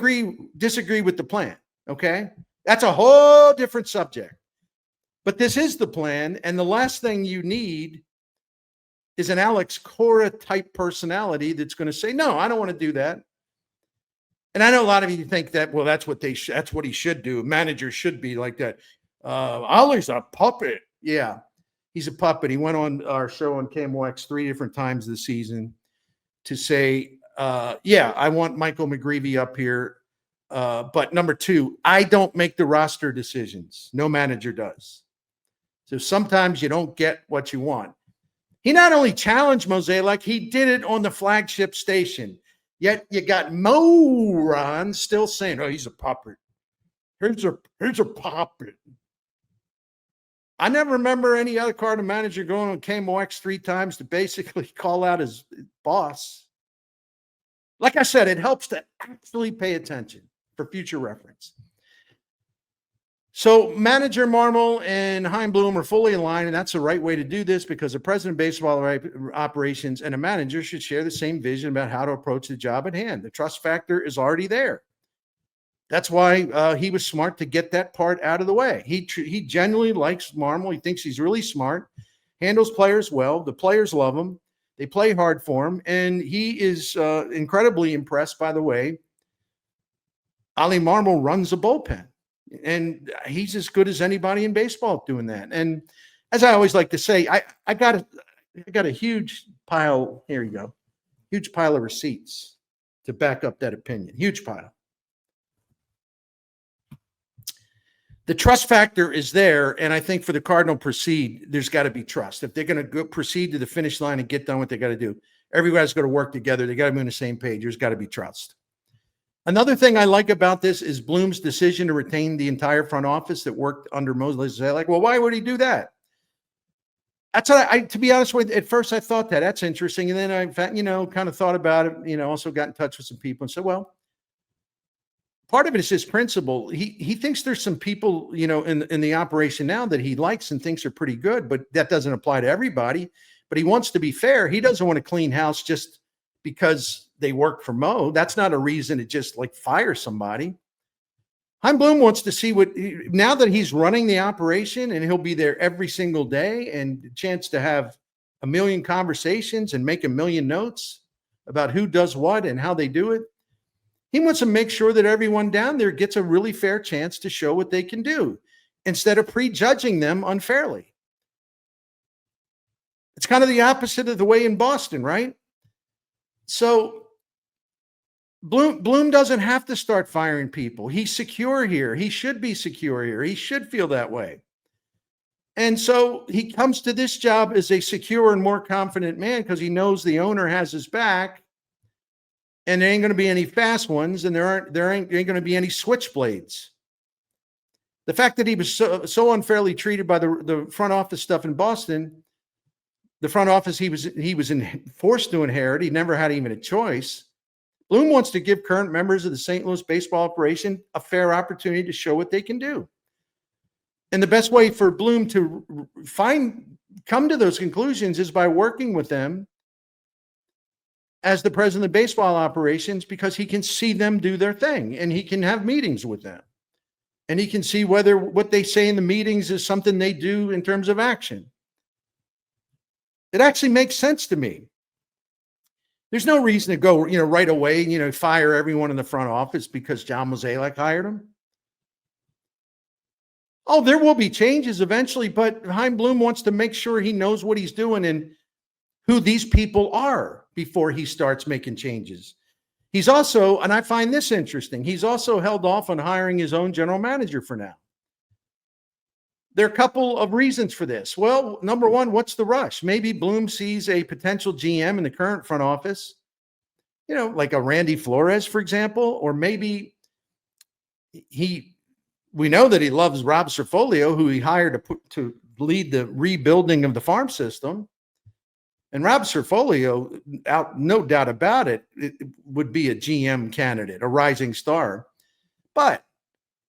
disagree with the plan, okay? That's a whole different subject. But this is the plan, and the last thing you need is an Alex Cora type personality that's going to say, no, I don't want to do that. And I know a lot of you think that, well, that's what he should do. Managers should be like that. Ollie's a puppet. Yeah, he's a puppet. He went on our show on KMOX 3 different times this season to say, yeah, I want Michael McGreevy up here. But number 2, I don't make the roster decisions. No manager does. So sometimes you don't get what you want. He not only challenged Mozeliak, he did it on the flagship station. Yet you got morons still saying, oh, he's a puppet. Here's a puppet. I never remember any other Cardinal manager going on KMOX 3 times to basically call out his boss. Like I said, it helps to actually pay attention for future reference. So manager Marmol and Chaim Bloom are fully aligned, and that's the right way to do this because the president of baseball operations and a manager should share the same vision about how to approach the job at hand. The trust factor is already there. That's why he was smart to get that part out of the way. He genuinely likes Marmol. He thinks he's really smart, handles players well. The players love him. They play hard for him, and he is incredibly impressed by the way Oli Marmol runs a bullpen. And he's as good as anybody in baseball doing that. And as I always like to say, I got a huge pile. Here you go. Huge pile of receipts to back up that opinion. Huge pile. The trust factor is there. And I think for the Cardinal proceed, there's got to be trust. If they're going to proceed to the finish line and get done what they got to do, everybody's got to work together. They got to be on the same page. There's got to be trust. Another thing I like about this is Bloom's decision to retain the entire front office that worked under Mozeliak. Well, why would he do that? That's what I to be honest with you, at first I thought that's interesting. And then I, kind of thought about it, also got in touch with some people and said, well, part of it is his principle. He thinks there's some people, in the operation now that he likes and thinks are pretty good, but that doesn't apply to everybody. But he wants to be fair. He doesn't want to clean house just because they work for Mo. That's not a reason to just fire somebody. Chaim Bloom wants to see now that he's running the operation and he'll be there every single day and a chance to have a million conversations and make a million notes about who does what and how they do it. He wants to make sure that everyone down there gets a really fair chance to show what they can do instead of prejudging them unfairly. It's kind of the opposite of the way in Boston, right? So Bloom doesn't have to start firing people. He's secure here. He should be secure here. He should feel that way. And so he comes to this job as a secure and more confident man because he knows the owner has his back and there ain't going to be any fast ones and there ain't going to be any switchblades. The fact that he was so unfairly treated by the front office stuff in Boston, the front office he was forced to inherit. He never had even a choice. Bloom wants to give current members of the St. Louis baseball operation a fair opportunity to show what they can do. And the best way for Bloom to come to those conclusions is by working with them as the president of baseball operations because he can see them do their thing and he can have meetings with them. And he can see whether what they say in the meetings is something they do in terms of action. It actually makes sense to me. There's no reason to go, right away, fire everyone in the front office because John Mozeliak hired him. Oh, there will be changes eventually, but Chaim Bloom wants to make sure he knows what he's doing and who these people are before he starts making changes. He's also, and I find this interesting, he's also held off on hiring his own general manager for now. There are a couple of reasons for this. Well, number one, what's the rush? Maybe Bloom sees a potential GM in the current front office, like a Randy Flores, for example, or maybe we know that he loves Rob Cerfolio, who he hired to lead the rebuilding of the farm system. And Rob Cerfolio, no doubt about it, would be a GM candidate, a rising star. But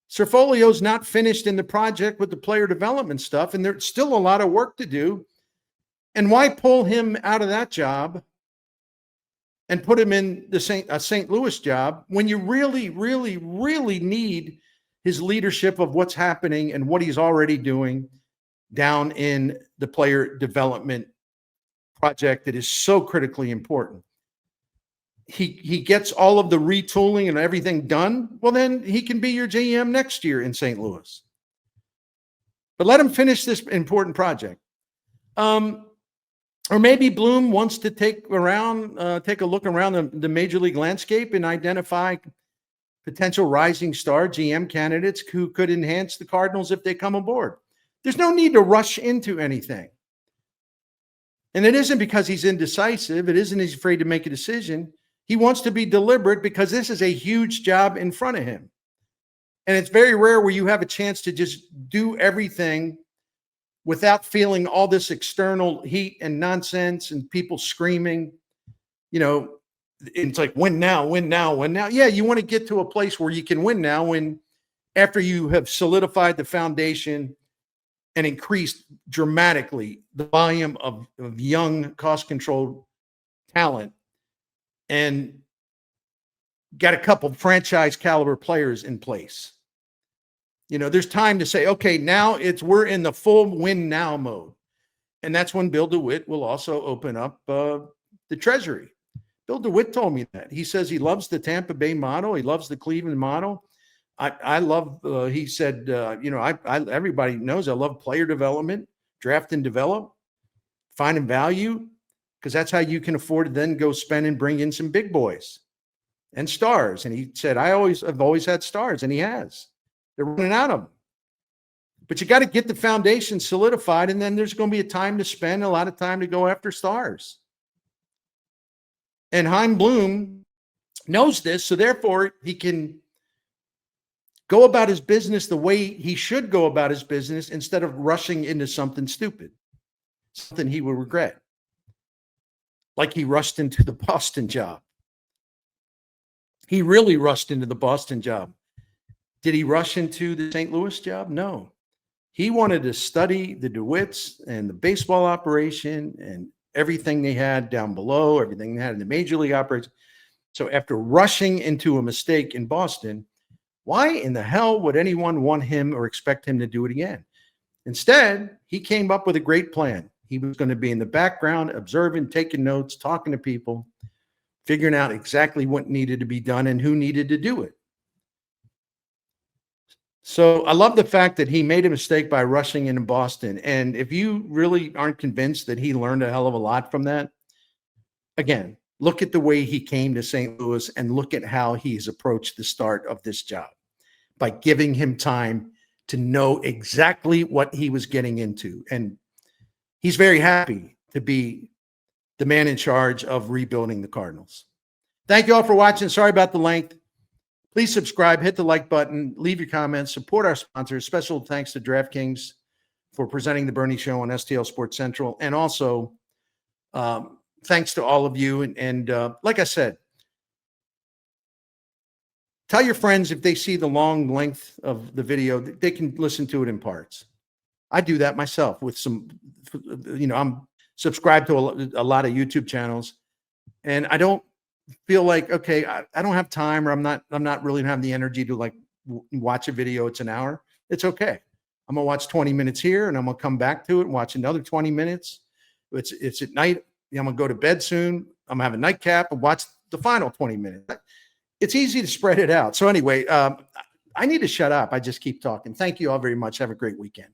Cerfolio's not finished in the project with the player development stuff, and there's still a lot of work to do. And why pull him out of that job and put him in the St. Louis job when you really, really, really need his leadership of what's happening and what he's already doing down in the player development project that is so critically important. He gets all of the retooling and everything done. Well, then he can be your GM next year in St. Louis. But let him finish this important project. Or maybe Bloom wants to take a look around the major league landscape and identify potential rising star GM candidates who could enhance the Cardinals if they come aboard. There's no need to rush into anything. And it isn't because he's indecisive. It isn't he's afraid to make a decision. He wants to be deliberate because this is a huge job in front of him. And it's very rare where you have a chance to just do everything without feeling all this external heat and nonsense and people screaming. You know, it's like, win now, win now, win now. Yeah, you want to get to a place where you can win now when after you have solidified the foundation and increased dramatically the volume of young, cost-controlled talent and got a couple franchise caliber players in place. You know, there's time to say, okay, now we're in the full win now mode. And that's when Bill DeWitt will also open up the treasury. Bill DeWitt told me that. He says he loves the Tampa Bay model. He loves the Cleveland model. I love, he said, everybody knows I love player development, draft and develop, finding value, because that's how you can afford to then go spend and bring in some big boys and stars. And he said, I've always had stars, and he has. They're running out of them. But you got to get the foundation solidified, and then there's going to be a time to spend, a lot of time to go after stars. And Chaim Bloom knows this, so therefore he can go about his business the way he should go about his business instead of rushing into something stupid, something he will regret. Like he rushed into the Boston job. He really rushed into the Boston job. Did he rush into the St. Louis job? No. He wanted to study the DeWitts and the baseball operation and everything they had down below, everything they had in the major league operation. So after rushing into a mistake in Boston, why in the hell would anyone want him or expect him to do it again? Instead, he came up with a great plan. He was going to be in the background, observing, taking notes, talking to people, figuring out exactly what needed to be done and who needed to do it. So I love the fact that he made a mistake by rushing into Boston. And if you really aren't convinced that he learned a hell of a lot from that, again, look at the way he came to St. Louis and look at how he's approached the start of this job by giving him time to know exactly what he was getting into. And he's very happy to be the man in charge of rebuilding the Cardinals. Thank you all for watching. Sorry about the length. Please subscribe, hit the like button, leave your comments, support our sponsors. Special thanks to DraftKings for presenting the Bernie Show on STL Sports Central. And also, thanks to all of you. And like I said, tell your friends if they see the long length of the video, they can listen to it in parts. I do that myself with some, I'm subscribed to a lot of YouTube channels, and I don't feel like, okay, I don't have time, or I'm not really having the energy to watch a video. It's an hour. It's okay. I'm gonna watch 20 minutes here, and I'm gonna come back to it and watch another 20 minutes. It's at night. I'm gonna go to bed soon. I'm gonna have a nightcap and watch the final 20 minutes. It's easy to spread it out. So anyway, I need to shut up. I just keep talking. Thank you all very much. Have a great weekend.